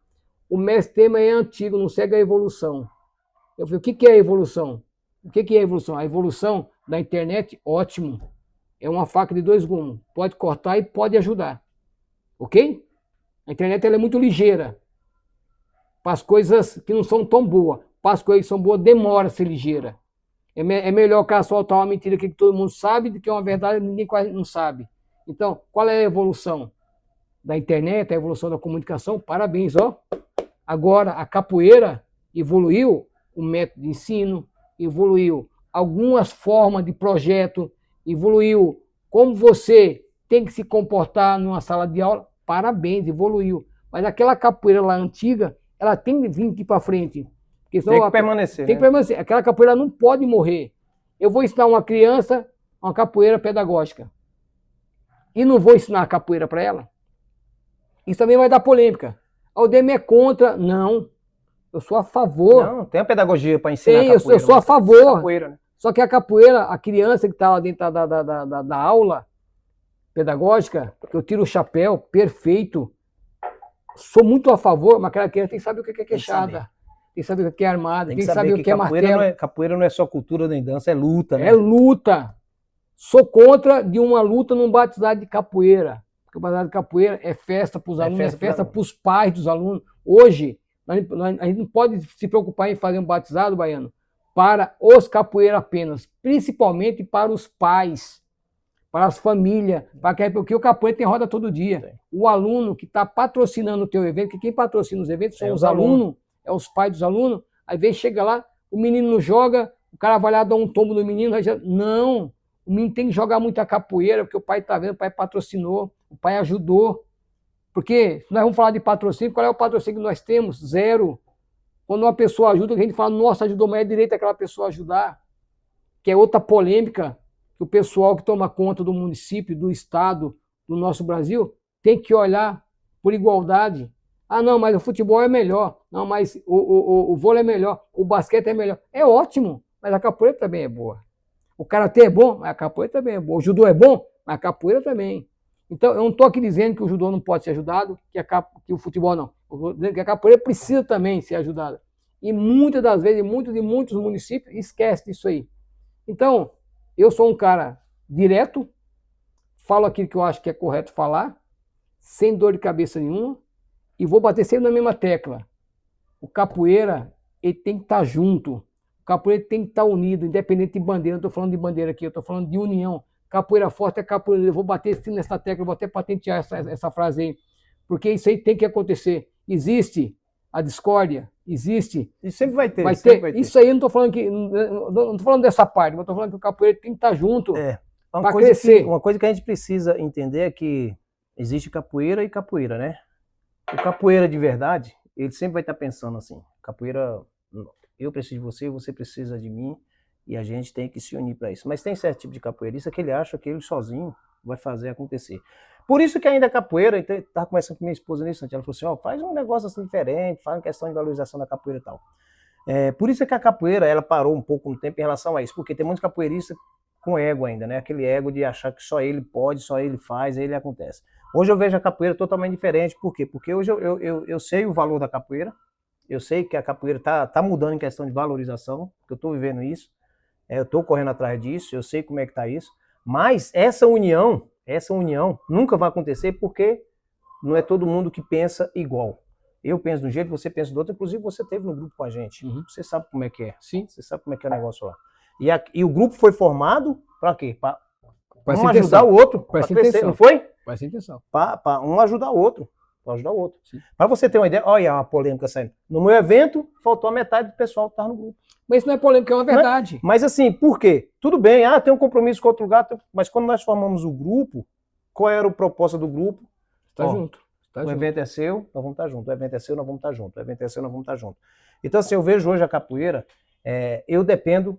o mestre tema é antigo, não segue a evolução. Eu falei, o que é a evolução? O que é a evolução? A evolução da internet, ótimo. É uma faca de 2 gumes. Pode cortar e pode ajudar. Ok? A internet ela é muito ligeira. Para as coisas que não são tão boas. Para as coisas que são boas, demora a ser ligeira. É melhor o cara soltar uma mentira que todo mundo sabe do que uma verdade que ninguém quase não sabe. Então, qual é a evolução da internet, a evolução da comunicação? Parabéns, ó. Agora, a capoeira evoluiu o método de ensino, evoluiu algumas formas de projeto, evoluiu como você tem que se comportar numa sala de aula. Parabéns, evoluiu. Mas aquela capoeira lá antiga, ela tem que vir aqui para frente. Porque senão Tem que permanecer. Tem que permanecer. Aquela capoeira não pode morrer. Eu vou ensinar uma criança uma capoeira pedagógica. E não vou ensinar a capoeira para ela. Isso também vai dar polêmica. A UDEM é contra. Não. Eu sou a favor. Não, tem a pedagogia para ensinar Tem, capoeira. eu sou a favor. Capoeira, né? Só que a capoeira, a criança que está lá dentro da aula pedagógica, que eu tiro o chapéu, perfeito. Sou muito a favor, mas aquela criança tem que saber o que é queixada. Tem que saber o que é armada, tem que saber o que é martelo. Capoeira não é só cultura nem dança, é luta, né? É luta. Sou contra de uma luta num batizado de capoeira. Porque o batizado de capoeira é festa para os alunos, é festa para os pais dos alunos. Hoje, a gente não pode se preocupar em fazer um batizado, Baiano, para os capoeiras apenas, principalmente para os pais, para as famílias, porque o capoeira tem roda todo dia. O aluno que está patrocinando o teu evento, que quem patrocina os eventos são os alunos, é os pais dos alunos, aí vem, chega lá, o menino não joga, o cara vai lá dar um tombo no menino, não, o menino tem que jogar muita capoeira, porque o pai está vendo, o pai patrocinou, o pai ajudou. Porque se nós vamos falar de patrocínio, qual é o patrocínio que nós temos? Zero. Quando uma pessoa ajuda, a gente fala, nossa, ajudou, mas é direito aquela pessoa ajudar. Que é outra polêmica que o pessoal que toma conta do município, do estado, do nosso Brasil, tem que olhar por igualdade. Ah, não, mas o futebol é melhor. Não, mas o vôlei é melhor. O basquete é melhor. É ótimo, mas a capoeira também é boa. O karatê é bom, mas a capoeira também é boa. O judô é bom, mas a capoeira também. Então, eu não estou aqui dizendo que o judô não pode ser ajudado, que o futebol não. Eu estou dizendo que a capoeira precisa também ser ajudada. E muitas das vezes, muitos municípios esquecem disso aí. Então, eu sou um cara direto, falo aquilo que eu acho que é correto falar, sem dor de cabeça nenhuma, e vou bater sempre na mesma tecla. O capoeira, ele tem que estar junto. O capoeira tem que estar unido, independente de bandeira. Não estou falando de bandeira aqui, eu estou falando de união. Capoeira forte é capoeira. Eu vou bater nessa tecla, eu vou até patentear essa frase aí. Porque isso aí tem que acontecer. Existe a discórdia, existe. E sempre vai ter. Vai ter. Isso aí eu não estou falando que. Não estou falando dessa parte, mas estou falando que o capoeira tem que estar junto para crescer. Uma coisa que a gente precisa entender é que existe capoeira e capoeira, né? O capoeira de verdade, ele sempre vai estar pensando assim. Capoeira, eu preciso de você, você precisa de mim. E a gente tem que se unir para isso. Mas tem certo tipo de capoeirista que ele acha que ele sozinho vai fazer acontecer. Por isso que ainda a capoeira, eu estava conversando com minha esposa nisso, ela falou assim, ó, faz um negócio assim diferente, faz uma questão de valorização da capoeira e tal. Por isso é que a capoeira, ela parou um pouco no tempo em relação a isso, porque tem muitos capoeiristas com ego ainda, né? Aquele ego de achar que só ele pode, só ele faz, aí ele acontece. Hoje eu vejo a capoeira totalmente diferente, por quê? Porque hoje eu sei o valor da capoeira, eu sei que a capoeira tá mudando em questão de valorização, que eu estou vivendo isso. Eu estou correndo atrás disso, eu sei como é que está isso, mas essa união nunca vai acontecer porque não é todo mundo que pensa igual. Eu penso de um jeito, você pensa do outro, inclusive você esteve no grupo com a gente, você sabe como é que é. Sim. Você sabe como é que é o negócio lá. E o grupo foi formado para quê? Para um atenção. ajudar o outro, para crescer, atenção. não foi? Presta atenção. Para um ajudar o outro. Para você ter uma ideia, olha a polêmica saindo. No meu evento, faltou a metade do pessoal que estava no grupo. Mas isso não é polêmica, é uma verdade. Mas assim, por quê? Tudo bem, tem um compromisso com outro lugar, mas quando nós formamos o grupo, qual era o propósito do grupo? Tá junto. O evento é seu, nós vamos estar juntos. O evento é seu, nós vamos estar juntos. O evento é seu, nós vamos estar juntos. Então assim, eu vejo hoje a capoeira, eu dependo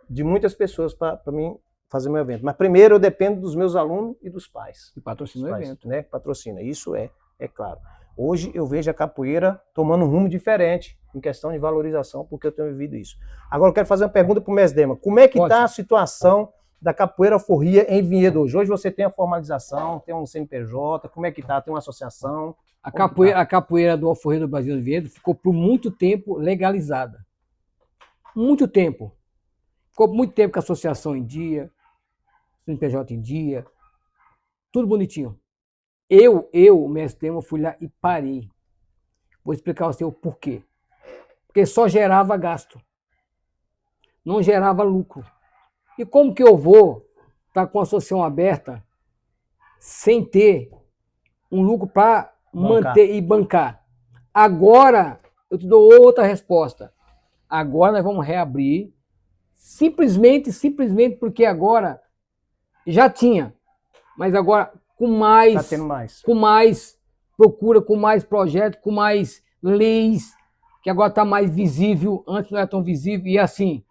de muitas pessoas para mim fazer meu evento. Mas primeiro eu dependo dos meus alunos e dos pais. Que patrocinam o evento. Né? Patrocina, isso é claro. Hoje eu vejo a capoeira tomando um rumo diferente em questão de valorização, porque eu tenho vivido isso. Agora eu quero fazer uma pergunta para o mestre Dema. Como é que está a situação da capoeira forria em Vinhedo hoje? Hoje você tem a formalização, tem um CNPJ, como é que está? Tem uma associação? A capoeira do Alforria do Brasil de Vinhedo ficou por muito tempo legalizada. Muito tempo. Ficou muito tempo com a associação em dia, CNPJ em dia, tudo bonitinho. mestre Dema, fui lá e parei. Vou explicar ao seu porquê. Porque só gerava gasto, não gerava lucro. E como que eu vou estar com a associação aberta sem ter um lucro para manter e bancar? Agora, eu te dou outra resposta. Agora nós vamos reabrir, simplesmente porque agora já tinha, mas agora com Tá tendo mais. com mais procura, com mais projetos, com mais leis, que agora está mais visível, antes não era tão visível, e assim,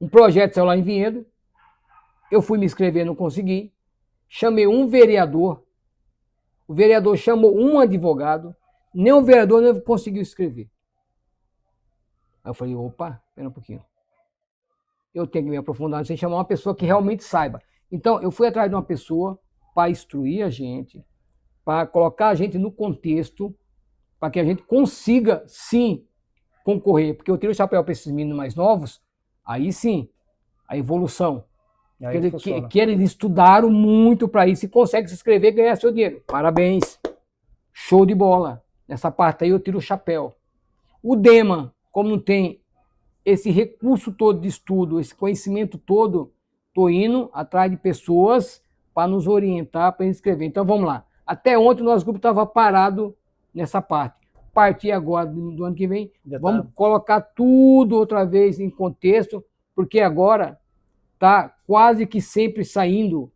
um projeto saiu lá em Vinhedo, eu fui me inscrever, não consegui, chamei um vereador, o vereador chamou um advogado, nem o vereador não conseguiu escrever. Aí eu falei, opa, espera um pouquinho. Eu tenho que me aprofundar, sem chamar uma pessoa que realmente saiba. Então, eu fui atrás de uma pessoa para instruir a gente, para colocar a gente no contexto, para que a gente consiga, sim, concorrer. Porque eu tiro o chapéu para esses meninos mais novos, aí sim, a evolução. Que eles estudaram muito para isso e conseguem se inscrever e ganhar seu dinheiro. Parabéns. Show de bola. Nessa parte aí eu tiro o chapéu. O Dema, como não tem esse recurso todo de estudo, esse conhecimento todo, estou indo atrás de pessoas para nos orientar, para inscrever. Então vamos lá. Até ontem o nosso grupo estava parado nessa parte. A partir agora do ano que vem, vamos colocar tudo outra vez em contexto, porque agora está quase que sempre saindo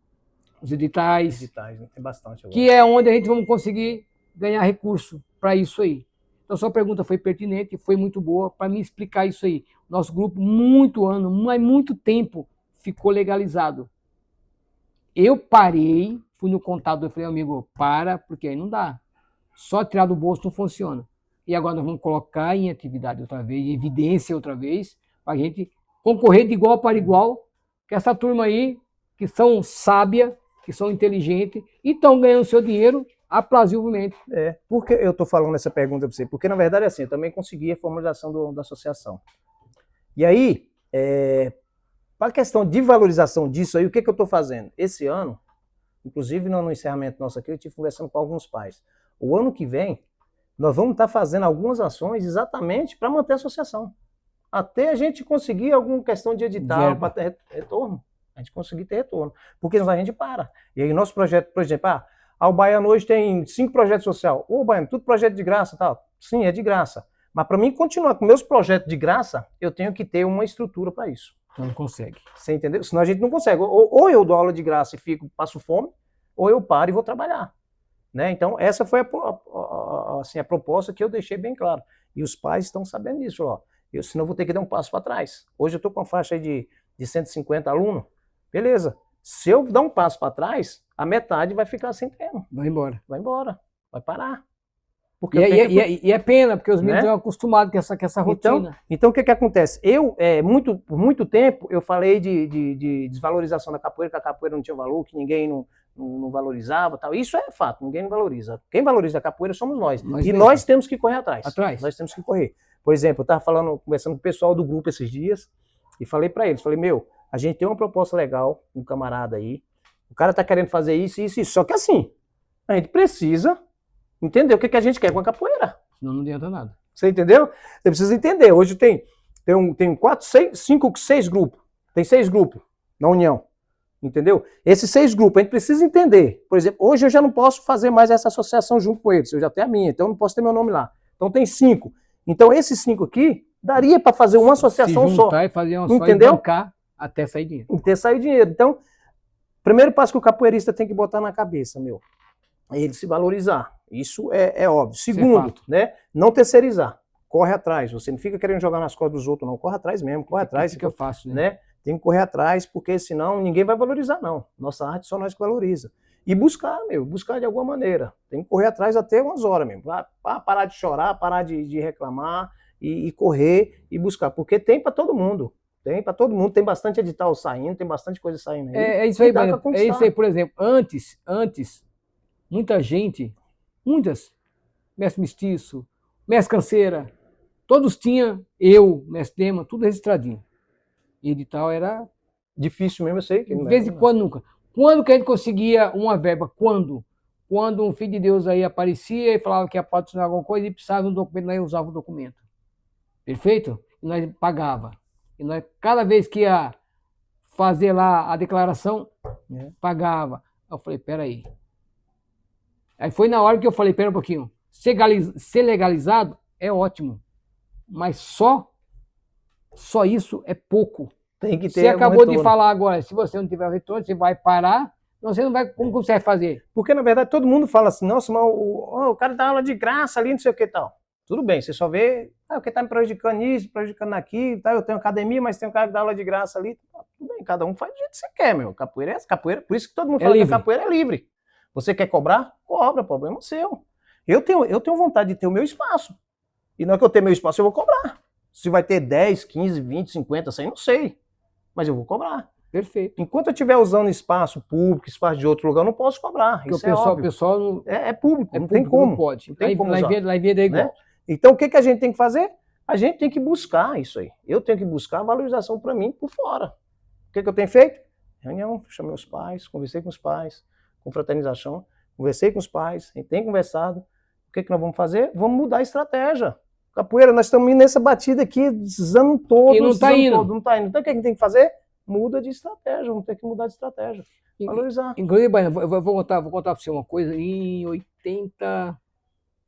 os editais. Né? Tem bastante agora. Que é onde a gente vai conseguir ganhar recurso para isso aí. Então, sua pergunta foi pertinente, foi muito boa para me explicar isso aí. Nosso grupo, muito tempo, ficou legalizado. Eu parei, fui no contador e falei, amigo, porque aí não dá. Só tirar do bolso não funciona. E agora nós vamos colocar em atividade outra vez, em evidência outra vez, para a gente concorrer de igual para igual, que essa turma aí, que são sábia, que são inteligentes, e estão ganhando seu dinheiro aplausivelmente. Por que eu estou falando essa pergunta para você? Porque, na verdade, assim, eu também consegui a formalização da associação. E aí, para a questão de valorização disso aí, o que eu estou fazendo? Esse ano, inclusive no encerramento nosso aqui, eu estive conversando com alguns pais. O ano que vem, nós vamos estar fazendo algumas ações exatamente para manter a associação. Até a gente conseguir alguma questão de edital para ter retorno. A gente conseguir ter retorno. Porque senão a gente para. E aí nosso projeto, por exemplo, o Baiano hoje tem 5 projetos sociais. Ô, Baiano, tudo projeto de graça, tal. Sim, é de graça. Mas para mim continuar com meus projetos de graça, eu tenho que ter uma estrutura para isso. Então não consegue. Você entendeu? Senão a gente não consegue. Ou eu dou aula de graça e passo fome, ou eu paro e vou trabalhar. Né? Então essa foi a proposta que eu deixei bem claro. E os pais estão sabendo disso. Ó. Senão eu vou ter que dar um passo para trás. Hoje eu estou com uma faixa aí de 150 alunos. Beleza. Se eu dar um passo para trás, a metade vai ficar sem treino. Vai embora. Vai embora. Vai parar. Porque e é pena, porque os meninos estão acostumados com essa rotina. Então o que acontece? Por muito tempo, eu falei de desvalorização da capoeira, que a capoeira não tinha valor, que ninguém não valorizava. Tal. Isso é fato, ninguém não valoriza. Quem valoriza a capoeira somos nós. Nós temos que correr atrás. Nós temos que correr. Por exemplo, eu estava conversando com o pessoal do grupo esses dias, e falei para eles, a gente tem uma proposta legal, um camarada aí, o cara está querendo fazer isso, só que assim, a gente precisa entender o que a gente quer com a capoeira. Senão não adianta nada. Você entendeu? Você precisa entender. Hoje tem 6 grupos. Tem 6 grupos na União. Entendeu? Esses 6 grupos, a gente precisa entender. Por exemplo, hoje eu já não posso fazer mais essa associação junto com eles. Eu já tenho a minha, então eu não posso ter meu nome lá. Então tem 5. Então esses 5 aqui, daria para fazer uma associação só. E fazer uma entendeu? Só e bancar até sair dinheiro. Até sair dinheiro. Então, primeiro passo que o capoeirista tem que botar na cabeça, é ele se valorizar. Isso é óbvio. Segundo, né, não terceirizar. Corre atrás. Você não fica querendo jogar nas costas dos outros, não. Corre atrás mesmo, corre atrás. Fica fácil, né? Tem que correr atrás, porque senão ninguém vai valorizar, não. Nossa arte só nós que valoriza. E buscar de alguma maneira. Tem que correr atrás até umas horas mesmo. Parar de chorar, parar de reclamar e correr e buscar. Porque tem para todo mundo. Tem para todo mundo. Tem bastante edital saindo, tem bastante coisa saindo aí. É isso aí, por exemplo. Antes, muita gente, mestre Mestiço, mestre Canseira, todos tinham, mestre Dema, tudo registradinho. E edital era difícil mesmo, eu sei. De vez em quando, nunca. Quando que a gente conseguia uma verba? Quando quando um filho de Deus aí aparecia e falava que ia patrocinar alguma coisa e precisava de um documento, nós usava o documento. Perfeito? E nós pagava. E nós, cada vez que ia fazer lá a declaração, pagava. Eu falei, peraí. Aí foi na hora que eu falei, pera um pouquinho, ser legalizado é ótimo, mas só isso é pouco. Tem que ter Você acabou de retorno. falar agora, se você não tiver retorno, você vai parar, você não vai, como você vai fazer? Porque, na verdade, todo mundo fala assim, nossa, mas o cara dá aula de graça ali, não sei o que e tal. Tudo bem, você só vê, o que tá me prejudicando isso, prejudicando aquilo, tá? Eu tenho academia, mas tem um cara que dá aula de graça ali. Tudo bem, cada um faz do jeito que você quer, meu. Capoeira é essa, capoeira, por isso que todo mundo fala que a capoeira é livre. Você quer cobrar? Cobra, problema seu. Eu tenho vontade de ter o meu espaço. E não é que eu tenho meu espaço, eu vou cobrar. Se vai ter 10, 15, 20, 50, 100, não sei. Mas eu vou cobrar. Perfeito. Enquanto eu estiver usando espaço público, espaço de outro lugar, eu não posso cobrar. Porque isso o pessoal não, é público, não público, tem como. Não pode. Não tem como lá em Venda é igual. Né? Então, o que a gente tem que fazer? A gente tem que buscar isso aí. Eu tenho que buscar a valorização para mim por fora. O que eu tenho feito? Reunião, chamei os pais, conversei com os pais, com fraternização, conversei com os pais, a gente tem conversado. O que nós vamos fazer? Vamos mudar a estratégia. Capoeira, nós estamos indo nessa batida aqui, os anos todos. E não está indo. Não tá indo. Então, o que a gente tem que fazer? Muda de estratégia, vamos ter que mudar de estratégia. Valorizar. Inclusive, eu vou contar para você uma coisa, em 80...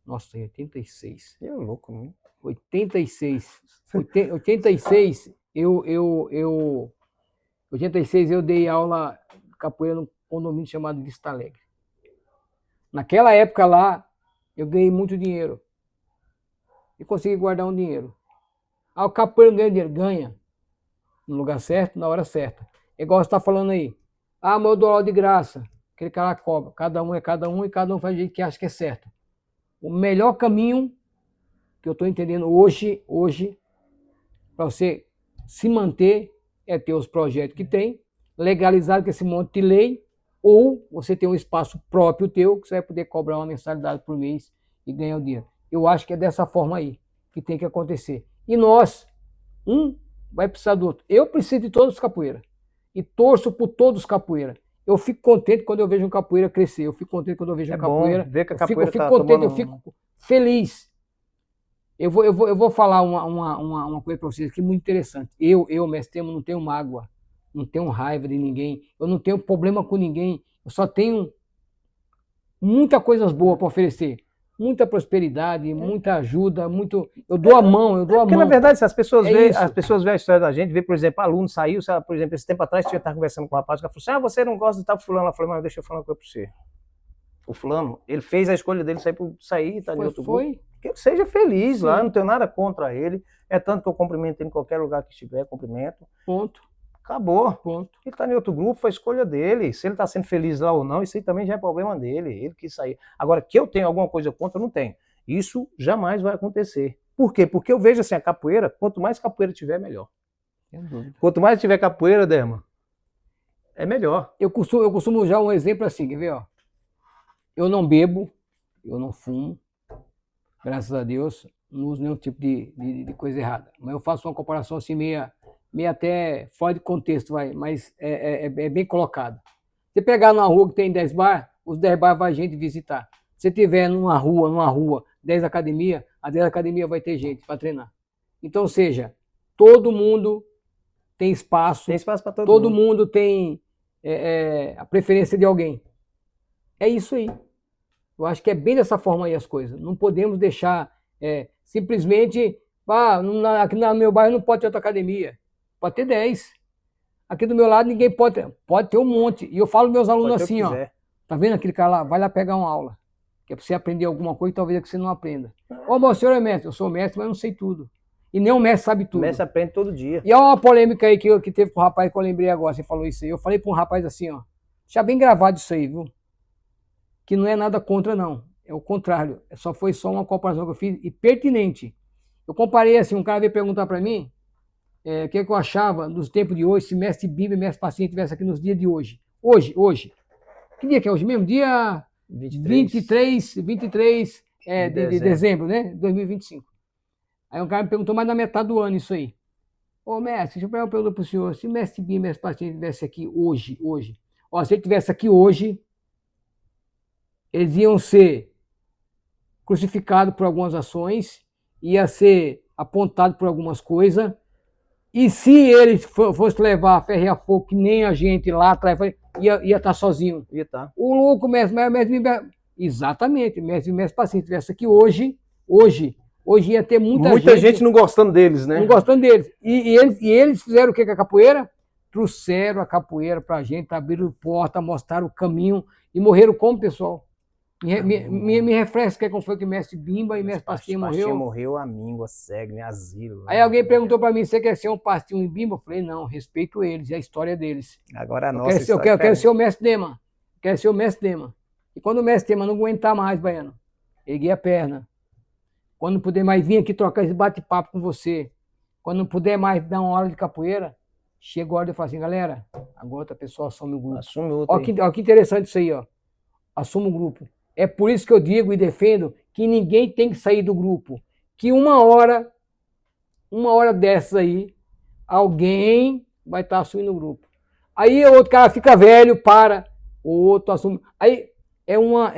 Nossa, em 86. É louco, né? 86. 86, eu 86 eu dei aula de capoeira num condomínio chamado Vista Alegre. Naquela época lá, eu ganhei muito dinheiro. E consegui guardar um dinheiro. O capoeira não ganha dinheiro? Ganha. No lugar certo, na hora certa. É igual você está falando aí. Mas eu dou aula de graça. Aquele cara cobra. Cada um é cada um e cada um faz o jeito que acha que é certo. O melhor caminho que eu estou entendendo hoje, para você se manter, é ter os projetos que tem, legalizado com esse monte de lei, ou você ter um espaço próprio teu, que você vai poder cobrar uma mensalidade por mês e ganhar o dinheiro. Eu acho que é dessa forma aí que tem que acontecer. E nós, um vai precisar do outro. Eu preciso de todos os capoeiras. E torço por todos os capoeiras. Eu fico contente quando eu vejo um capoeira crescer. Eu fico contente quando eu vejo um capoeira. Ver que a capoeira eu fico contente, eu fico feliz. Eu vou falar uma coisa para vocês aqui muito interessante. Eu, mestre Temo, não tenho mágoa, não tenho raiva de ninguém, eu não tenho problema com ninguém, eu só tenho muitas coisas boas para oferecer. Muita prosperidade, muita ajuda, muito. Eu dou a mão, Porque, na verdade, se as pessoas veem a história da gente, vê, por exemplo, aluno saiu, por exemplo, esse tempo atrás, eu estava conversando com um rapaz, que falou assim: você não gosta de tal fulano? Eu falei, mas deixa eu falar uma coisa para você. O fulano, ele fez a escolha dele sair, tá em outro grupo. Que ele seja feliz lá, não tenho nada contra ele. É tanto que eu cumprimento ele em qualquer lugar que estiver, cumprimento. Ponto. Acabou. Ponto. Ele está em outro grupo, foi a escolha dele. Se ele está sendo feliz lá ou não, isso aí também já é problema dele. Ele quis sair. Agora, que eu tenho alguma coisa contra, eu não tenho. Isso jamais vai acontecer. Por quê? Porque eu vejo assim, a capoeira, quanto mais capoeira tiver, melhor. Quanto mais tiver capoeira, Derma, é melhor. Eu costumo usar um exemplo assim, quer ver? Ó? Eu não bebo, eu não fumo, graças a Deus, não uso nenhum tipo de coisa errada. Mas eu faço uma comparação assim, meio até fora de contexto, mas é bem colocado. Você pegar numa rua que tem 10 bar, os 10 bar vai gente visitar. Se tiver numa rua, 10 academias, a 10 academias vai ter gente para treinar. Então, ou seja, todo mundo tem espaço. Tem espaço para todo mundo tem a preferência de alguém. É isso aí. Eu acho que é bem dessa forma aí as coisas. Não podemos deixar simplesmente, aqui no meu bairro não pode ter outra academia. Pode ter 10. Aqui do meu lado ninguém pode ter um monte. E eu falo meus alunos assim, ó. Tá vendo aquele cara lá? Vai lá pegar uma aula. Que é para você aprender alguma coisa e talvez é que você não aprenda. Ô, o senhor é mestre. Eu sou mestre, mas não sei tudo. E nem o mestre sabe tudo. O mestre aprende todo dia. E olha uma polêmica aí que teve com o rapaz que eu lembrei agora. Você falou isso aí. Eu falei para um rapaz assim, ó. Deixa bem gravado isso aí, viu? Que não é nada contra, não. É o contrário. Foi só uma comparação que eu fiz e pertinente. Eu comparei assim, um cara veio perguntar para mim o que eu achava nos tempos de hoje, se mestre Bíblia e mestre Paciente estivesse aqui nos dias de hoje. Hoje. Que dia que é hoje mesmo? Dia 23 de dezembro, né? 2025. Aí um cara me perguntou mais na metade do ano isso aí. Ô mestre, deixa eu pegar uma pergunta para o senhor. Se mestre Bíblia e mestre Paciente estivesse aqui hoje. Ó, se ele estivesse aqui hoje, eles iam ser crucificados por algumas ações, ia ser apontado por algumas coisas, e se eles fossem levar a ferro e a fogo, que nem a gente lá atrás, ia estar sozinho. Ia tá. O louco, mestre, exatamente, mestre paciente, estivesse aqui hoje ia ter muita gente não gostando deles, né? Não gostando deles. E eles fizeram o que com a capoeira? Trouxeram a capoeira pra gente, abriram porta, mostraram o caminho e morreram como, pessoal? Me refresca como foi que mestre Bimba e mestre Pastinha morreu. Pastinha morreu, a míngua, cego, asilo. Aí alguém perguntou para mim, você quer ser um Pastinho e Bimba? Eu falei, não, respeito eles, é a história deles. Agora a nossa eu quero ser o mestre Dema. Quero ser o mestre Dema. E quando o mestre Dema não aguentar mais, Baiano, erguei a perna. Quando não puder mais vir aqui trocar esse bate-papo com você, quando não puder mais dar uma hora de capoeira, chega a hora de eu falar assim, galera, agora outra pessoa assume o grupo. Assume outro. Olha que interessante isso aí, ó. Assume o grupo. É por isso que eu digo e defendo que ninguém tem que sair do grupo. Que uma hora dessas aí, alguém vai estar assumindo o grupo. Aí o outro cara fica velho, para, o outro assume. Aí é uma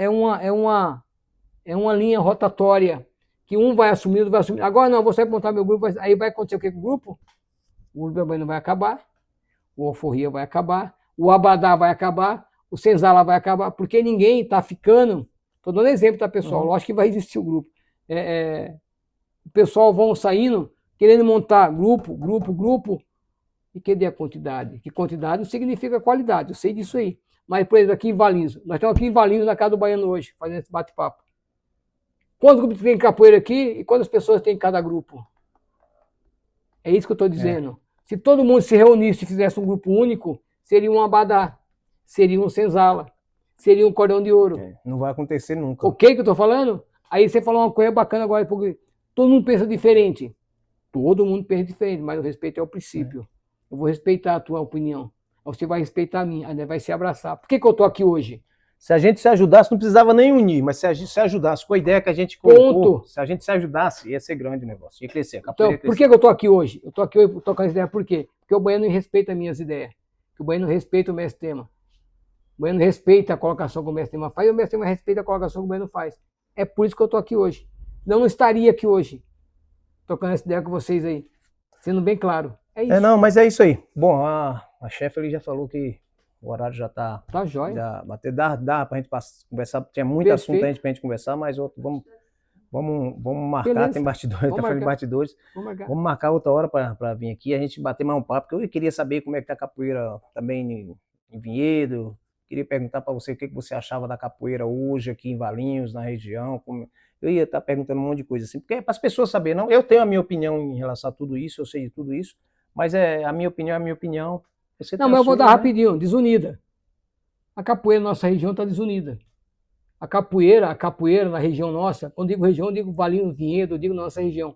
linha rotatória, que um vai assumir, outro vai assumir. Agora não, você vai montar meu grupo, aí vai acontecer o que com o grupo? O grupo também não vai acabar, o Alforria vai acabar, o Abadá vai acabar, o Senzala vai acabar, porque ninguém está ficando. Estou dando exemplo, tá, pessoal? Lógico que vai existir o grupo. O pessoal vão saindo, querendo montar grupo, e cadê a quantidade? Que quantidade não significa qualidade, eu sei disso aí. Mas, por exemplo, aqui em Valinhos, nós estamos aqui em Valinhos, na casa do Baiano hoje, fazendo esse bate-papo. Quantos grupos tem capoeira aqui e quantas pessoas tem em cada grupo? É isso que eu estou dizendo. Se todo mundo se reunisse e fizesse um grupo único, seria um Abadá, seria um Senzala, seria um Cordão de Ouro. Não vai acontecer nunca. Ok que eu estou falando? Aí você falou uma coisa bacana agora, porque todo mundo pensa diferente. Todo mundo pensa diferente, mas o respeito é o princípio. Eu vou respeitar a tua opinião. Você vai respeitar a minha, aí vai se abraçar. Por que eu estou aqui hoje? Se a gente se ajudasse, não precisava nem unir, mas se a gente se ajudasse com a ideia que a gente colocou, se a gente se ajudasse, ia ser grande o negócio, ia crescer. Então, por que eu estou aqui hoje? Eu estou aqui hoje tocando essa ideia, por quê? Porque o Baiano respeita as minhas ideias, porque o Baiano respeita o mestre Tema. O Baiano respeita a colocação que o mestre Tema faz, e o mestre Tema respeita a colocação que o Baiano faz. É por isso que eu estou aqui hoje. Não estaria aqui hoje, tocando essa ideia com vocês aí, sendo bem claro. É isso. Não, mas é isso aí. Bom, a chefe ali já falou que o horário já tá jóia. Já bateu, dá pra gente conversar, tinha muito assunto pra gente conversar, mas vamos marcar, beleza. Tem bastidores, tá falando de bastidores. Vamos marcar outra hora pra vir aqui, a gente bater mais um papo, porque eu queria saber como é que tá a capoeira também em Vinhedo, queria perguntar pra você o que você achava da capoeira hoje aqui em Valinhos, na região, eu ia estar perguntando um monte de coisa assim, porque é para as pessoas saberem, não, eu tenho a minha opinião em relação a tudo isso, eu sei de tudo isso, mas a minha opinião é a minha opinião. Não, mas eu vou dar rapidinho, desunida. A capoeira na nossa região está desunida. A capoeira na região nossa, quando digo região, eu digo Valinhos, Vinhedo, eu digo nossa região.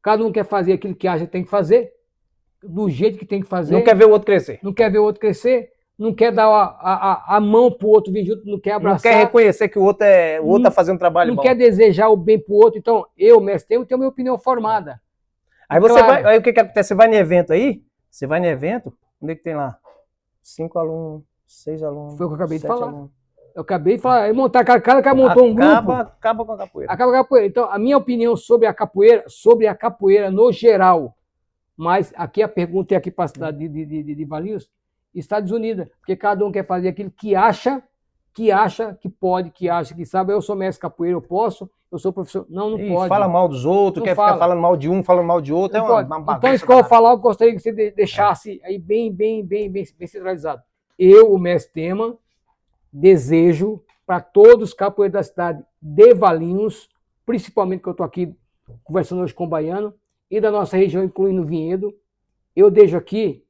Cada um quer fazer aquilo que acha que tem que fazer, do jeito que tem que fazer. Não quer ver o outro crescer. Não quer ver o outro crescer, não quer dar a mão pro outro vir junto, não quer abraçar. Não quer reconhecer que o outro está fazendo um trabalho bom. Não quer desejar o bem pro outro. Então, eu, mestre, tenho a minha opinião formada. Aí você vai, aí o que acontece? Você vai no evento aí, onde é que tem lá? 5 alunos, 6 alunos. Foi o que eu acabei de falar. Alunos. Eu acabei de falar, montar, cada cara montou um grupo. Acaba com a capoeira. Acaba com a capoeira. Então, a minha opinião sobre a capoeira no geral, mas aqui a pergunta é aqui para a cidade de Valinhos, está desunida, porque cada um quer fazer aquilo que acha que pode, que acha que sabe. Eu sou mestre capoeira, eu posso, eu sou professor. Não pode. Fala mal dos outros, quer ficar falando mal de um, falando mal de outro. Não pode. Então, isso que eu vou falar, eu gostaria que você deixasse aí bem centralizado. Eu, o mestre Tema, desejo para todos os capoeiros da cidade de Valinhos, principalmente que eu estou aqui conversando hoje com o Baiano, e da nossa região, incluindo o Vinhedo, eu deixo aqui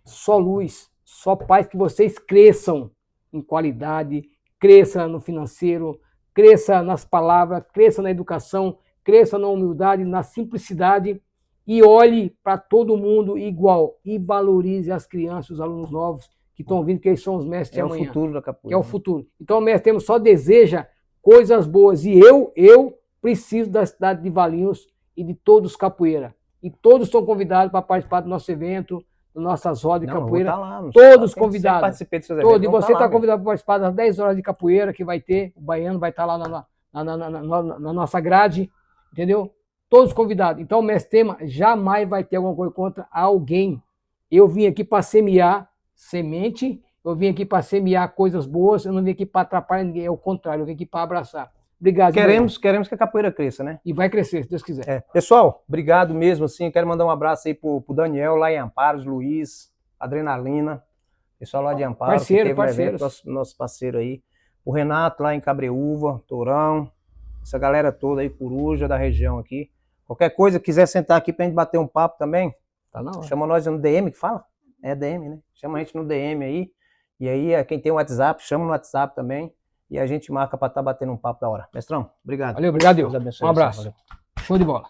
só luz, só paz, que vocês cresçam em qualidade, cresça no financeiro, cresça nas palavras, cresça na educação, cresça na humildade, na simplicidade, e olhe para todo mundo igual, e valorize as crianças, os alunos novos, que estão vindo, que eles são os mestres de amanhã. É o futuro da capoeira. Que é o futuro. Então o mestre Tema só deseja coisas boas. E eu preciso da cidade de Valinhos e de todos os capoeiras. E todos estão convidados para participar do nosso evento, nossas rodas de Não, eu vou capoeira. tá lá, Todos sempre convidados. participei dos seus Todo, e eventos, vamos você tá lá, está convidado para participar das 10 horas de capoeira que vai ter, o baiano vai estar lá na nossa grade, entendeu? Todos convidados. Então o mestre Tema jamais vai ter alguma coisa contra alguém. Eu vim aqui para semear semente, eu vim aqui para semear coisas boas, eu não vim aqui para atrapalhar ninguém, é o contrário, eu vim aqui para abraçar. Obrigado. Queremos que a capoeira cresça, né? E vai crescer, se Deus quiser. É. Pessoal, obrigado mesmo, assim, quero mandar um abraço aí pro Daniel lá em Amparos, Luiz, Adrenalina, pessoal lá de Amparo, Parceiro, que teve no evento, parceiros. nosso parceiro aí, o Renato lá em Cabreúva, Tourão, essa galera toda aí, Coruja da região aqui. Qualquer coisa, quiser sentar aqui pra gente bater um papo também, Tá na hora. chama nós no DM, que fala? É DM, né? Chama a gente no DM aí, e aí quem tem o WhatsApp, chama no WhatsApp também, e a gente marca pra estar batendo um papo da hora. Mestrão, obrigado. Valeu, obrigado. Deus abençoe Um você, abraço. valeu. Show de bola.